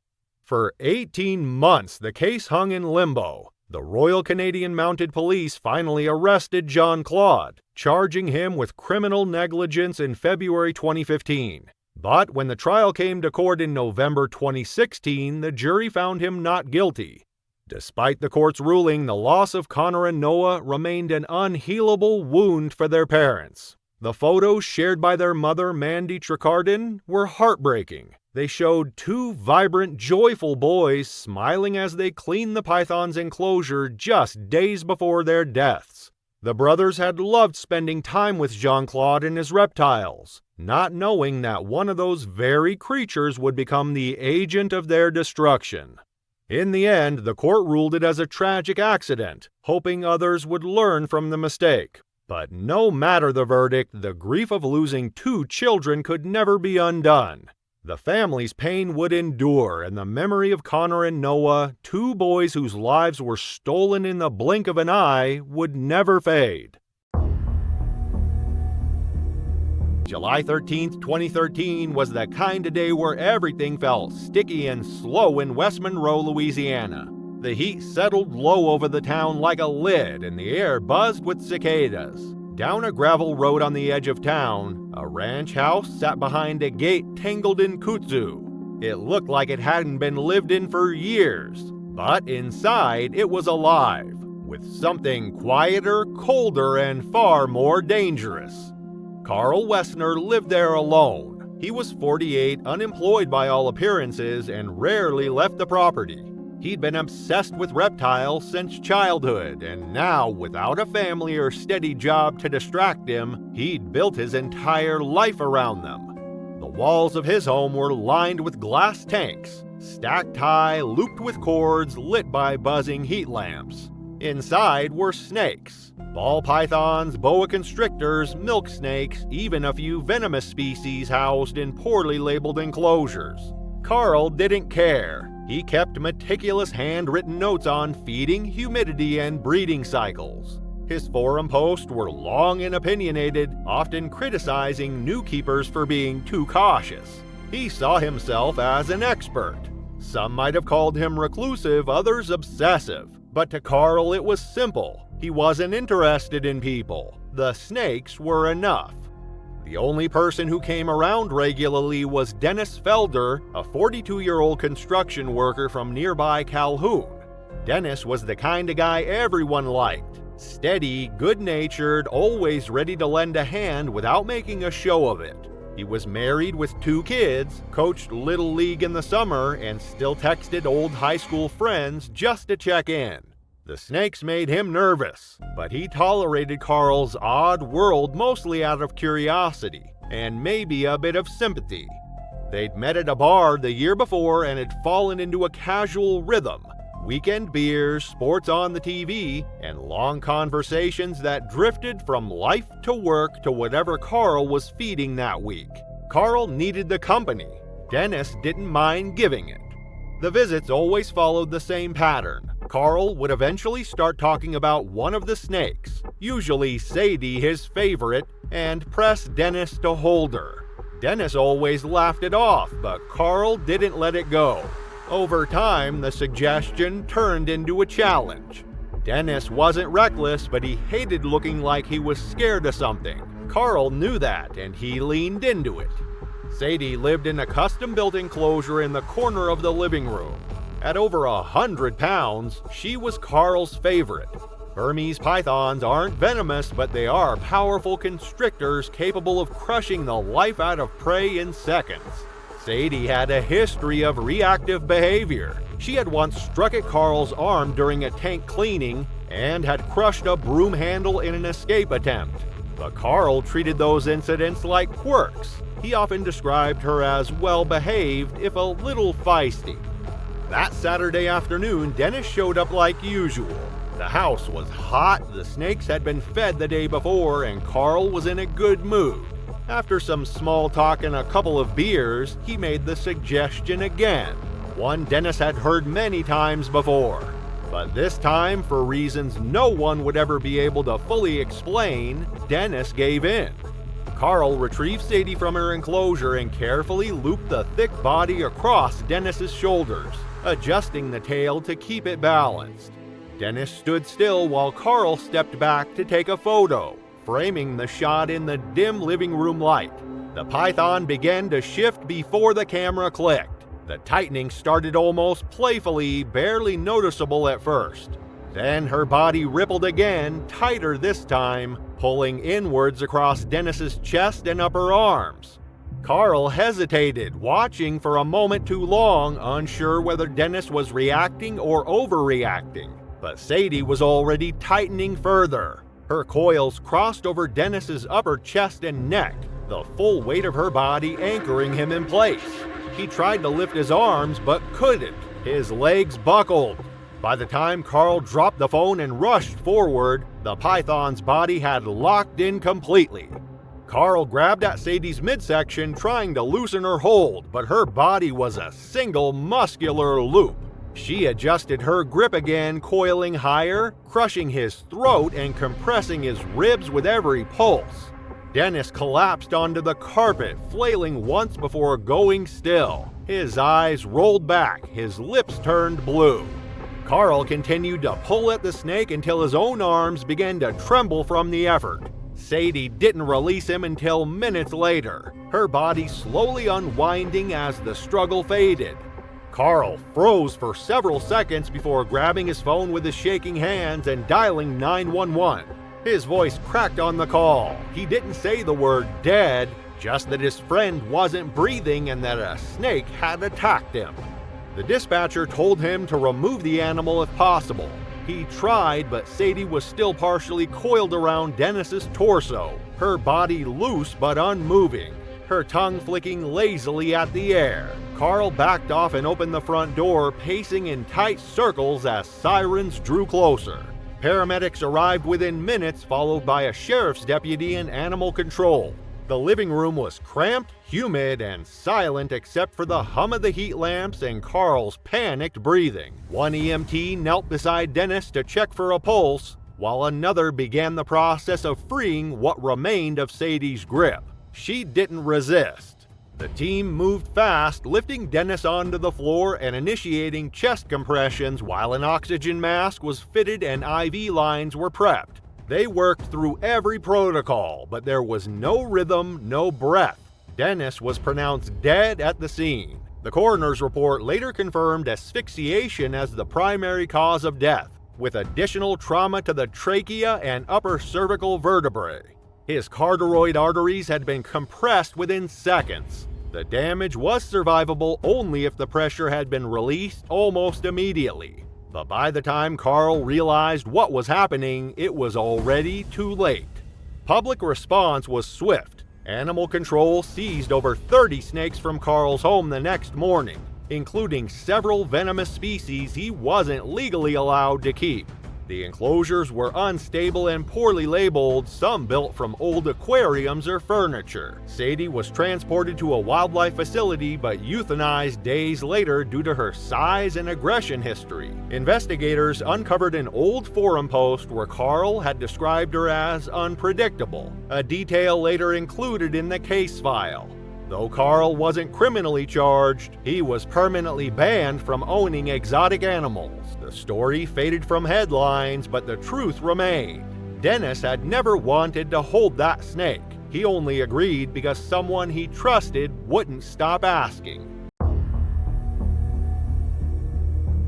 For 18 months, the case hung in limbo. The Royal Canadian Mounted Police finally arrested Jean-Claude, charging him with criminal negligence in February 2015. But when the trial came to court in November 2016, the jury found him not guilty. Despite the court's ruling, the loss of Connor and Noah remained an unhealable wound for their parents. The photos shared by their mother, Mandy Tricardin, were heartbreaking. They showed two vibrant, joyful boys smiling as they cleaned the python's enclosure just days before their deaths. The brothers had loved spending time with Jean-Claude and his reptiles, not knowing that one of those very creatures would become the agent of their destruction. In the end, the court ruled it as a tragic accident, hoping others would learn from the mistake. But no matter the verdict, the grief of losing two children could never be undone. The family's pain would endure, and the memory of Connor and Noah, two boys whose lives were stolen in the blink of an eye, would never fade. July 13th, 2013 was the kind of day where everything felt sticky and slow in West Monroe, Louisiana. The heat settled low over the town like a lid, and the air buzzed with cicadas. Down a gravel road on the edge of town, a ranch house sat behind a gate tangled in kudzu. It looked like it hadn't been lived in for years, but inside it was alive, with something quieter, colder, and far more dangerous. Carl Wessner lived there alone. He was 48, unemployed by all appearances, and rarely left the property. He'd been obsessed with reptiles since childhood, and now, without a family or steady job to distract him, he'd built his entire life around them. The walls of his home were lined with glass tanks, stacked high, looped with cords, lit by buzzing heat lamps. Inside were snakes. Ball pythons, boa constrictors, milk snakes, even a few venomous species housed in poorly labeled enclosures. Carl didn't care. He kept meticulous handwritten notes on feeding, humidity, and breeding cycles. His forum posts were long and opinionated, often criticizing new keepers for being too cautious. He saw himself as an expert. Some might have called him reclusive, others obsessive. But to Carl it was simple. He wasn't interested in people. The snakes were enough. The only person who came around regularly was Dennis Felder, a 42-year-old construction worker from nearby Calhoun. Dennis was the kind of guy everyone liked. Steady, good-natured, always ready to lend a hand without making a show of it. He was married with 2 kids, coached Little League in the summer, and still texted old high school friends just to check in. The snakes made him nervous, but he tolerated Carl's odd world mostly out of curiosity, and maybe a bit of sympathy. They'd met at a bar the year before and had fallen into a casual rhythm. Weekend beers, sports on the TV, and long conversations that drifted from life to work to whatever Carl was feeding that week. Carl needed the company. Dennis didn't mind giving it. The visits always followed the same pattern. Carl would eventually start talking about one of the snakes, usually Sadie, his favorite, and press Dennis to hold her. Dennis always laughed it off, but Carl didn't let it go. Over time, the suggestion turned into a challenge. Dennis wasn't reckless, but he hated looking like he was scared of something. Carl knew that, and he leaned into it. Sadie lived in a custom-built enclosure in the corner of the living room. At over 100 pounds, she was Carl's favorite. Burmese pythons aren't venomous, but they are powerful constrictors capable of crushing the life out of prey in seconds. Sadie had a history of reactive behavior. She had once struck at Carl's arm during a tank cleaning and had crushed a broom handle in an escape attempt. But Carl treated those incidents like quirks. He often described her as well-behaved, if a little feisty. That Saturday afternoon, Dennis showed up like usual. The house was hot, the snakes had been fed the day before, and Carl was in a good mood. After some small talk and a couple of beers, he made the suggestion again, one Dennis had heard many times before. But this time, for reasons no one would ever be able to fully explain, Dennis gave in. Carl retrieved Sadie from her enclosure and carefully looped the thick body across Dennis's shoulders, adjusting the tail to keep it balanced. Dennis stood still while Carl stepped back to take a photo, framing the shot in the dim living room light. The python began to shift before the camera clicked. The tightening started almost playfully, barely noticeable at first. Then her body rippled again, tighter this time, pulling inwards across Dennis's chest and upper arms. Carl hesitated, watching for a moment too long, unsure whether Dennis was reacting or overreacting. But Sadie was already tightening further. Her coils crossed over Dennis's upper chest and neck, the full weight of her body anchoring him in place. He tried to lift his arms, but couldn't. His legs buckled. By the time Carl dropped the phone and rushed forward, the python's body had locked in completely. Carl grabbed at Sadie's midsection, trying to loosen her hold, but her body was a single muscular loop. She adjusted her grip again, coiling higher, crushing his throat and compressing his ribs with every pulse. Dennis collapsed onto the carpet, flailing once before going still. His eyes rolled back, his lips turned blue. Carl continued to pull at the snake until his own arms began to tremble from the effort. Sadie didn't release him until minutes later, her body slowly unwinding as the struggle faded. Carl froze for several seconds before grabbing his phone with his shaking hands and dialing 911. His voice cracked on the call. He didn't say the word dead, just that his friend wasn't breathing and that a snake had attacked him. The dispatcher told him to remove the animal if possible. He tried, but Sadie was still partially coiled around Dennis's torso, her body loose but unmoving, her tongue flicking lazily at the air. Carl backed off and opened the front door, pacing in tight circles as sirens drew closer. Paramedics arrived within minutes, followed by a sheriff's deputy and animal control. The living room was cramped, humid, and silent except for the hum of the heat lamps and Carl's panicked breathing. One EMT knelt beside Dennis to check for a pulse, while another began the process of freeing what remained of Sadie's grip. She didn't resist. The team moved fast, lifting Dennis onto the floor and initiating chest compressions while an oxygen mask was fitted and IV lines were prepped. They worked through every protocol, but there was no rhythm, no breath. Dennis was pronounced dead at the scene. The coroner's report later confirmed asphyxiation as the primary cause of death, with additional trauma to the trachea and upper cervical vertebrae. His carotid arteries had been compressed within seconds. The damage was survivable only if the pressure had been released almost immediately. But by the time Carl realized what was happening, it was already too late. Public response was swift. Animal control seized over 30 snakes from Carl's home the next morning, including several venomous species he wasn't legally allowed to keep. The enclosures were unstable and poorly labeled, some built from old aquariums or furniture. Sadie was transported to a wildlife facility but euthanized days later due to her size and aggression history. Investigators uncovered an old forum post where Carl had described her as unpredictable, a detail later included in the case file. Though Carl wasn't criminally charged, he was permanently banned from owning exotic animals. The story faded from headlines, but the truth remained. Dennis had never wanted to hold that snake. He only agreed because someone he trusted wouldn't stop asking.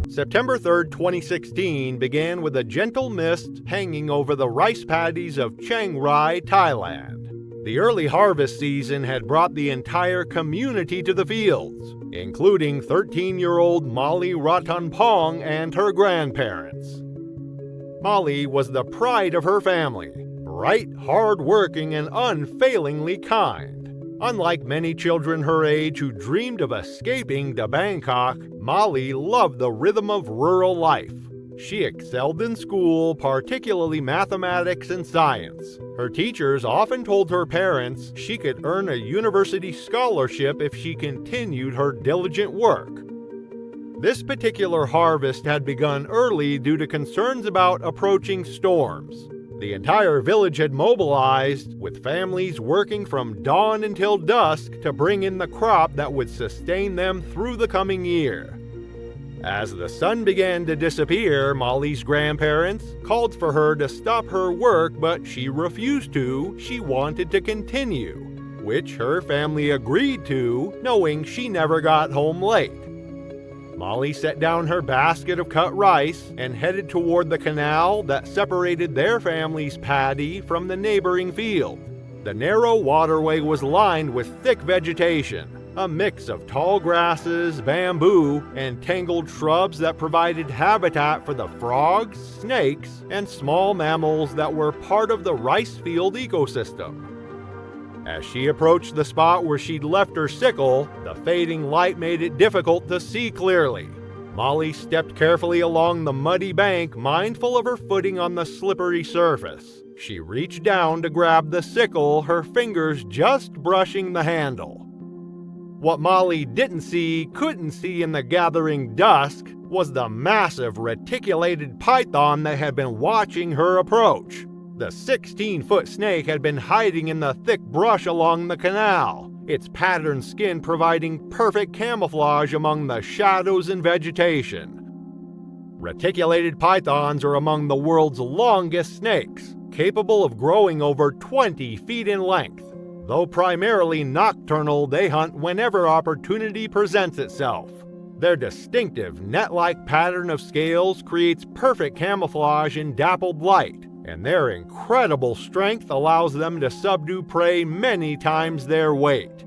September 3, 2016 began with a gentle mist hanging over the rice paddies of Chiang Rai, Thailand. The early harvest season had brought the entire community to the fields, including 13-year-old Molly Ratanpong and her grandparents. Molly was the pride of her family, bright, hard-working, and unfailingly kind. Unlike many children her age who dreamed of escaping to Bangkok, Molly loved the rhythm of rural life. She excelled in school, particularly mathematics and science. Her teachers often told her parents she could earn a university scholarship if she continued her diligent work. This particular harvest had begun early due to concerns about approaching storms. The entire village had mobilized, with families working from dawn until dusk to bring in the crop that would sustain them through the coming year. As the sun began to disappear, Molly's grandparents called for her to stop her work, but she refused to. She wanted to continue, which her family agreed to, knowing she never got home late. Molly set down her basket of cut rice and headed toward the canal that separated their family's paddy from the neighboring field. The narrow waterway was lined with thick vegetation, a mix of tall grasses, bamboo, and tangled shrubs that provided habitat for the frogs, snakes, and small mammals that were part of the rice field ecosystem. As she approached the spot where she'd left her sickle, the fading light made it difficult to see clearly. Molly stepped carefully along the muddy bank, mindful of her footing on the slippery surface. She reached down to grab the sickle, her fingers just brushing the handle. What Molly couldn't see in the gathering dusk was the massive reticulated python that had been watching her approach. The 16-foot snake had been hiding in the thick brush along the canal, its patterned skin providing perfect camouflage among the shadows and vegetation. Reticulated pythons are among the world's longest snakes, capable of growing over 20 feet in length. Though primarily nocturnal, they hunt whenever opportunity presents itself. Their distinctive net-like pattern of scales creates perfect camouflage in dappled light, and their incredible strength allows them to subdue prey many times their weight.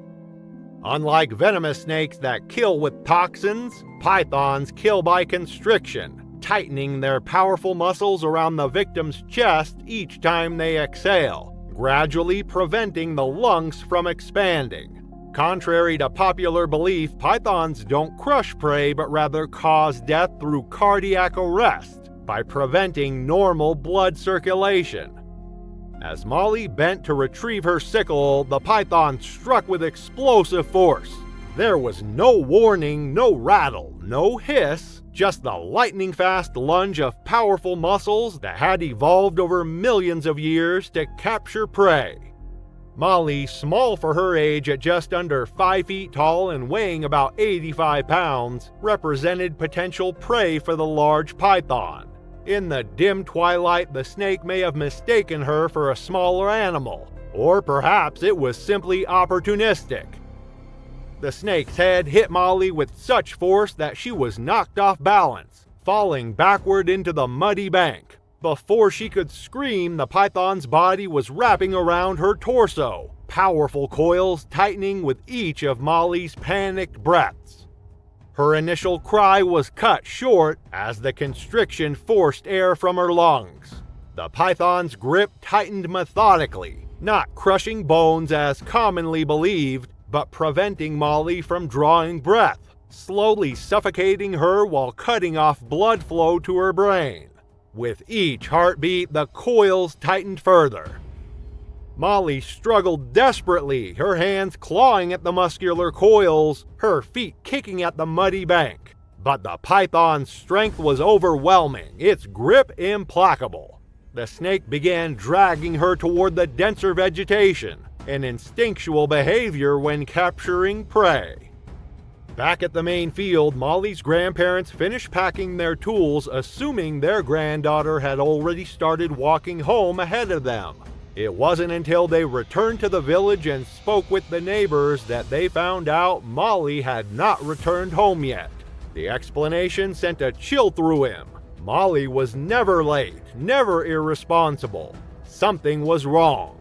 Unlike venomous snakes that kill with toxins, pythons kill by constriction, tightening their powerful muscles around the victim's chest each time they exhale, gradually preventing the lungs from expanding. Contrary to popular belief, pythons don't crush prey but rather cause death through cardiac arrest by preventing normal blood circulation. As Molly bent to retrieve her sickle, the python struck with explosive force. There was no warning, no rattle, no hiss, just the lightning-fast lunge of powerful muscles that had evolved over millions of years to capture prey. Molly, small for her age at just under 5 feet tall and weighing about 85 pounds, represented potential prey for the large python. In the dim twilight, the snake may have mistaken her for a smaller animal, or perhaps it was simply opportunistic. The snake's head hit Molly with such force that she was knocked off balance, falling backward into the muddy bank. Before she could scream, the python's body was wrapping around her torso, powerful coils tightening with each of Molly's panicked breaths. Her initial cry was cut short as the constriction forced air from her lungs. The python's grip tightened methodically, not crushing bones as commonly believed, but preventing Molly from drawing breath, slowly suffocating her while cutting off blood flow to her brain. With each heartbeat, the coils tightened further. Molly struggled desperately, her hands clawing at the muscular coils, her feet kicking at the muddy bank. But the python's strength was overwhelming, its grip implacable. The snake began dragging her toward the denser vegetation, an instinctual behavior when capturing prey. Back at the main field, Molly's grandparents finished packing their tools, assuming their granddaughter had already started walking home ahead of them. It wasn't until they returned to the village and spoke with the neighbors that they found out Molly had not returned home yet. The explanation sent a chill through him. Molly was never late, never irresponsible. Something was wrong.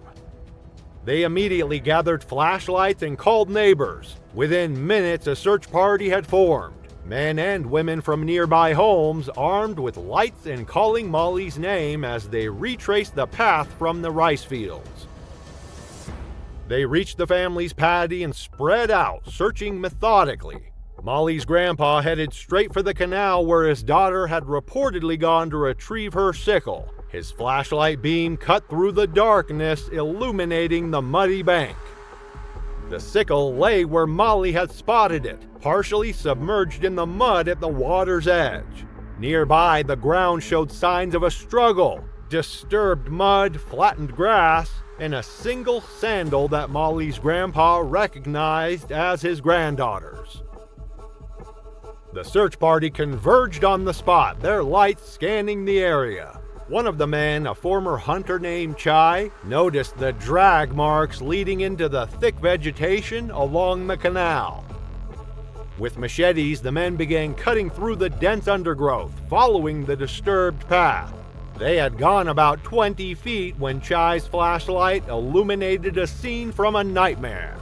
They immediately gathered flashlights and called neighbors. Within minutes, a search party had formed. Men and women from nearby homes, armed with lights and calling Molly's name as they retraced the path from the rice fields. They reached the family's paddy and spread out, searching methodically. Molly's grandpa headed straight for the canal where his daughter had reportedly gone to retrieve her sickle. His flashlight beam cut through the darkness, illuminating the muddy bank. The sickle lay where Molly had spotted it, partially submerged in the mud at the water's edge. Nearby, the ground showed signs of a struggle: disturbed mud, flattened grass, and a single sandal that Molly's grandpa recognized as his granddaughter's. The search party converged on the spot, their lights scanning the area. One of the men, a former hunter named Chai, noticed the drag marks leading into the thick vegetation along the canal. With machetes, the men began cutting through the dense undergrowth, following the disturbed path. They had gone about 20 feet when Chai's flashlight illuminated a scene from a nightmare.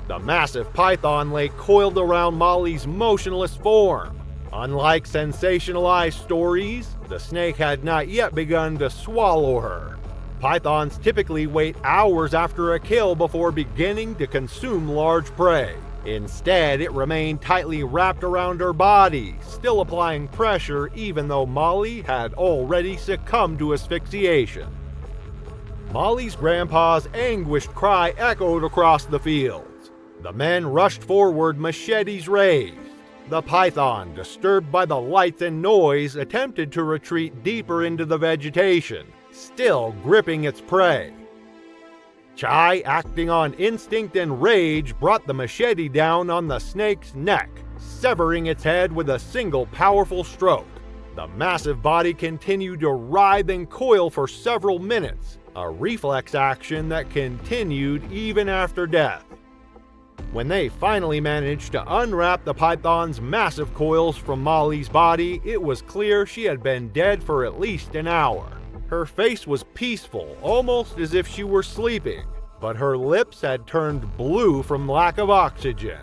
The massive python lay coiled around Molly's motionless form. Unlike sensationalized stories, the snake had not yet begun to swallow her. Pythons typically wait hours after a kill before beginning to consume large prey. Instead, it remained tightly wrapped around her body, still applying pressure even though Molly had already succumbed to asphyxiation. Molly's grandpa's anguished cry echoed across the fields. The men rushed forward, machetes raised. The python, disturbed by the lights and noise, attempted to retreat deeper into the vegetation, still gripping its prey. Chai, acting on instinct and rage, brought the machete down on the snake's neck, severing its head with a single powerful stroke. The massive body continued to writhe and coil for several minutes, a reflex action that continued even after death. When they finally managed to unwrap the python's massive coils from Molly's body, it was clear she had been dead for at least an hour. Her face was peaceful, almost as if she were sleeping, but her lips had turned blue from lack of oxygen.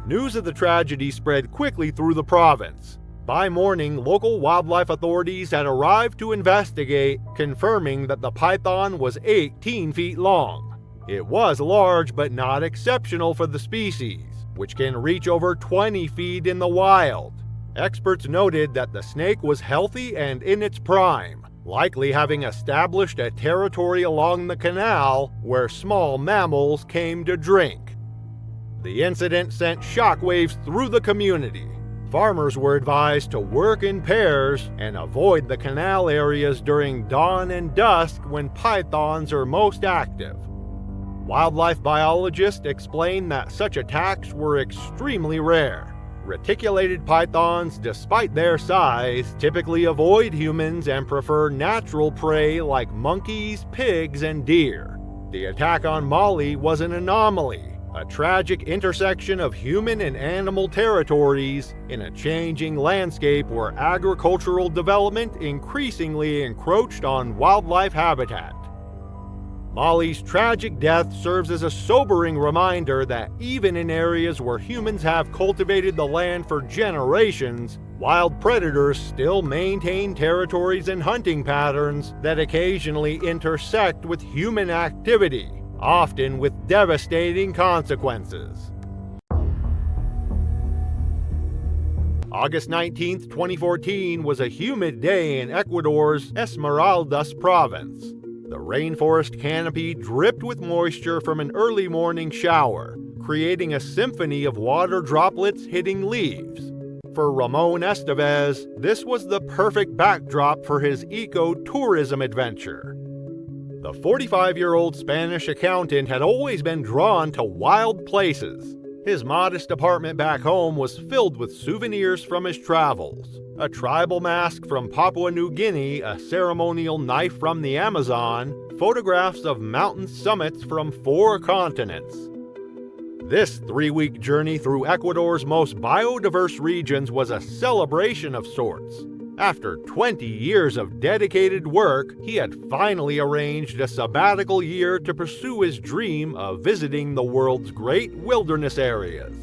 News of the tragedy spread quickly through the province. By morning, local wildlife authorities had arrived to investigate, confirming that the python was 18 feet long. It was large but not exceptional for the species, which can reach over 20 feet in the wild. Experts noted that the snake was healthy and in its prime, likely having established a territory along the canal where small mammals came to drink. The incident sent shockwaves through the community. Farmers were advised to work in pairs and avoid the canal areas during dawn and dusk when pythons are most active. Wildlife biologists explained that such attacks were extremely rare. Reticulated pythons, despite their size, typically avoid humans and prefer natural prey like monkeys, pigs, and deer. The attack on Molly was an anomaly, a tragic intersection of human and animal territories in a changing landscape where agricultural development increasingly encroached on wildlife habitat. Molly's tragic death serves as a sobering reminder that even in areas where humans have cultivated the land for generations, wild predators still maintain territories and hunting patterns that occasionally intersect with human activity, often with devastating consequences. August 19, 2014 was a humid day in Ecuador's Esmeraldas province. The rainforest canopy dripped with moisture from an early morning shower, creating a symphony of water droplets hitting leaves. For Ramon Estevez, this was the perfect backdrop for his eco-tourism adventure. The 45-year-old Spanish accountant had always been drawn to wild places. His modest apartment back home was filled with souvenirs from his travels. A tribal mask from Papua New Guinea, a ceremonial knife from the Amazon, photographs of mountain summits from 4 continents. This 3-week journey through Ecuador's most biodiverse regions was a celebration of sorts. After 20 years of dedicated work, he had finally arranged a sabbatical year to pursue his dream of visiting the world's great wilderness areas.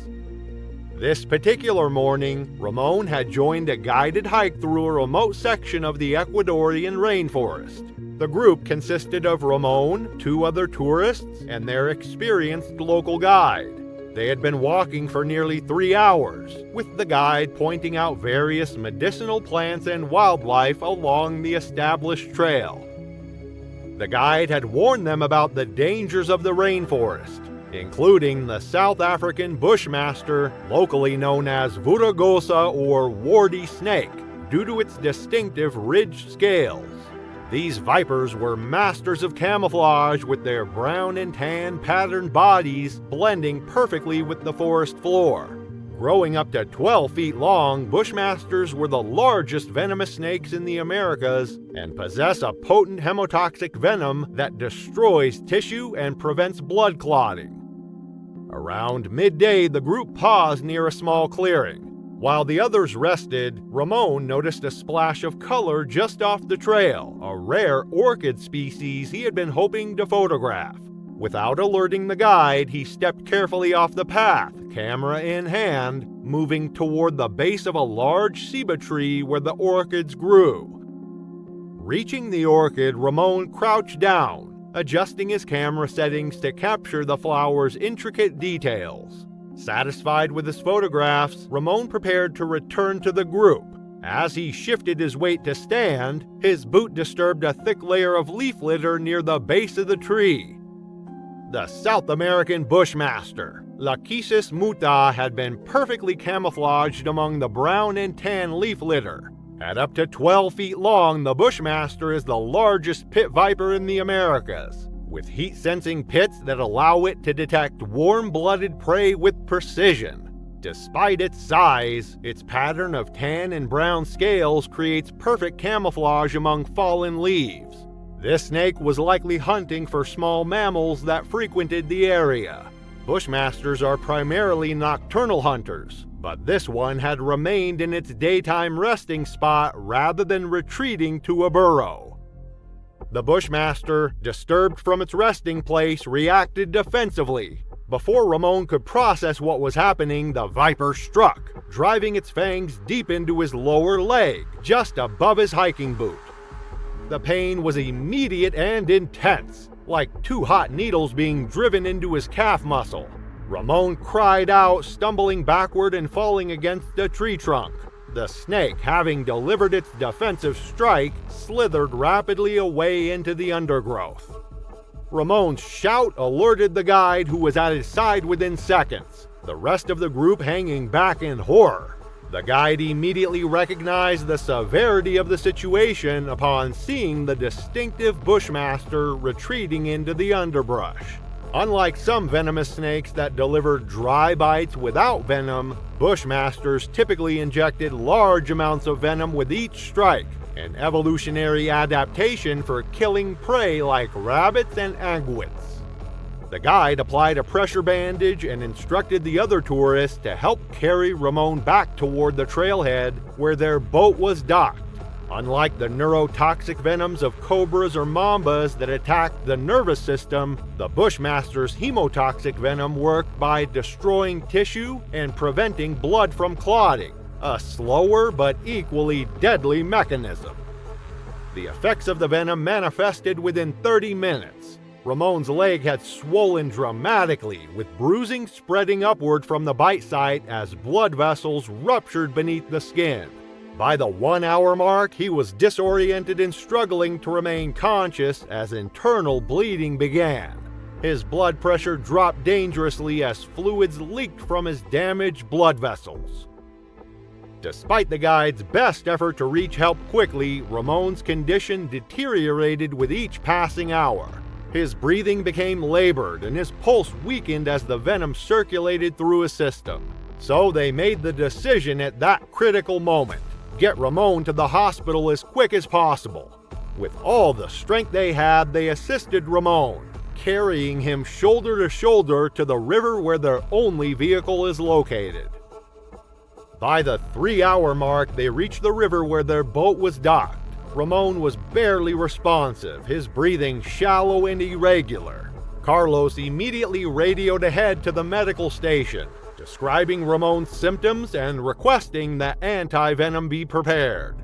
This particular morning, Ramon had joined a guided hike through a remote section of the Ecuadorian rainforest. The group consisted of Ramon, 2 other tourists, and their experienced local guide. They had been walking for nearly 3 hours, with the guide pointing out various medicinal plants and wildlife along the established trail. The guide had warned them about the dangers of the rainforest, including the South African bushmaster, locally known as Vuragosa or warty snake, due to its distinctive ridged scales. These vipers were masters of camouflage, with their brown and tan patterned bodies blending perfectly with the forest floor. Growing up to 12 feet long, bushmasters were the largest venomous snakes in the Americas and possess a potent hemotoxic venom that destroys tissue and prevents blood clotting. Around midday, the group paused near a small clearing. While the others rested, Ramon noticed a splash of color just off the trail, a rare orchid species he had been hoping to photograph. Without alerting the guide, he stepped carefully off the path, camera in hand, moving toward the base of a large ceiba tree where the orchids grew. Reaching the orchid, Ramon crouched down, adjusting his camera settings to capture the flower's intricate details. Satisfied with his photographs, Ramon prepared to return to the group. As he shifted his weight to stand, his boot disturbed a thick layer of leaf litter near the base of the tree. The South American bushmaster, Lachesis muta, had been perfectly camouflaged among the brown and tan leaf litter. At up to 12 feet long, the bushmaster is the largest pit viper in the Americas, with heat-sensing pits that allow it to detect warm-blooded prey with precision. Despite its size, its pattern of tan and brown scales creates perfect camouflage among fallen leaves. This snake was likely hunting for small mammals that frequented the area. Bushmasters are primarily nocturnal hunters, but this one had remained in its daytime resting spot rather than retreating to a burrow. The bushmaster, disturbed from its resting place, reacted defensively. Before Ramon could process what was happening, the viper struck, driving its fangs deep into his lower leg, just above his hiking boot. The pain was immediate and intense, like 2 hot needles being driven into his calf muscle. Ramon cried out, stumbling backward and falling against a tree trunk. The snake, having delivered its defensive strike, slithered rapidly away into the undergrowth. Ramon's shout alerted the guide, who was at his side within seconds, the rest of the group hanging back in horror. The guide immediately recognized the severity of the situation upon seeing the distinctive bushmaster retreating into the underbrush. Unlike some venomous snakes that deliver dry bites without venom, bushmasters typically injected large amounts of venom with each strike, an evolutionary adaptation for killing prey like rabbits and agwits. The guide applied a pressure bandage and instructed the other tourists to help carry Ramon back toward the trailhead where their boat was docked. Unlike the neurotoxic venoms of cobras or mambas that attack the nervous system, the bushmaster's hemotoxic venom worked by destroying tissue and preventing blood from clotting, a slower but equally deadly mechanism. The effects of the venom manifested within 30 minutes. Ramon's leg had swollen dramatically, with bruising spreading upward from the bite site as blood vessels ruptured beneath the skin. By the 1 hour mark, he was disoriented and struggling to remain conscious as internal bleeding began. His blood pressure dropped dangerously as fluids leaked from his damaged blood vessels. Despite the guide's best effort to reach help quickly, Ramon's condition deteriorated with each passing hour. His breathing became labored and his pulse weakened as the venom circulated through his system. So they made the decision at that critical moment: get Ramon to the hospital as quick as possible. With all the strength they had, they assisted Ramon, carrying him shoulder to shoulder to the river where their only vehicle is located. By the 3 hour mark, they reached the river where their boat was docked. Ramon was barely responsive, his breathing shallow and irregular. Carlos immediately radioed ahead to the medical station, describing Ramon's symptoms and requesting that anti-venom be prepared.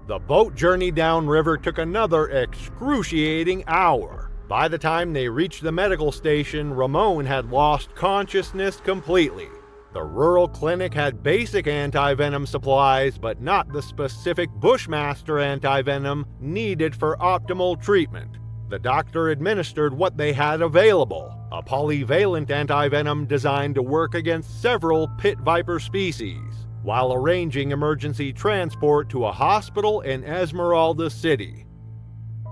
The boat journey downriver took another excruciating hour. By the time they reached the medical station, Ramon had lost consciousness completely. The rural clinic had basic anti-venom supplies, but not the specific bushmaster anti-venom needed for optimal treatment. The doctor administered what they had available, a polyvalent antivenom designed to work against several pit viper species, while arranging emergency transport to a hospital in Esmeralda City.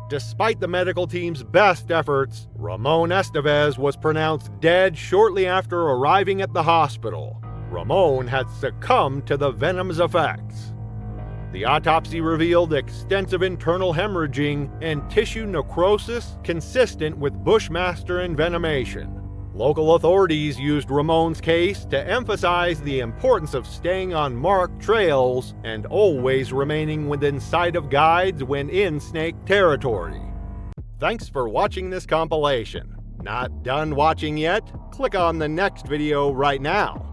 Despite the medical team's best efforts, Ramon Estevez was pronounced dead shortly after arriving at the hospital. Ramon had succumbed to the venom's effects. The autopsy revealed extensive internal hemorrhaging and tissue necrosis consistent with bushmaster envenomation. Local authorities used Ramon's case to emphasize the importance of staying on marked trails and always remaining within sight of guides when in snake territory. Thanks for watching this compilation. Not done watching yet? Click on the next video right now.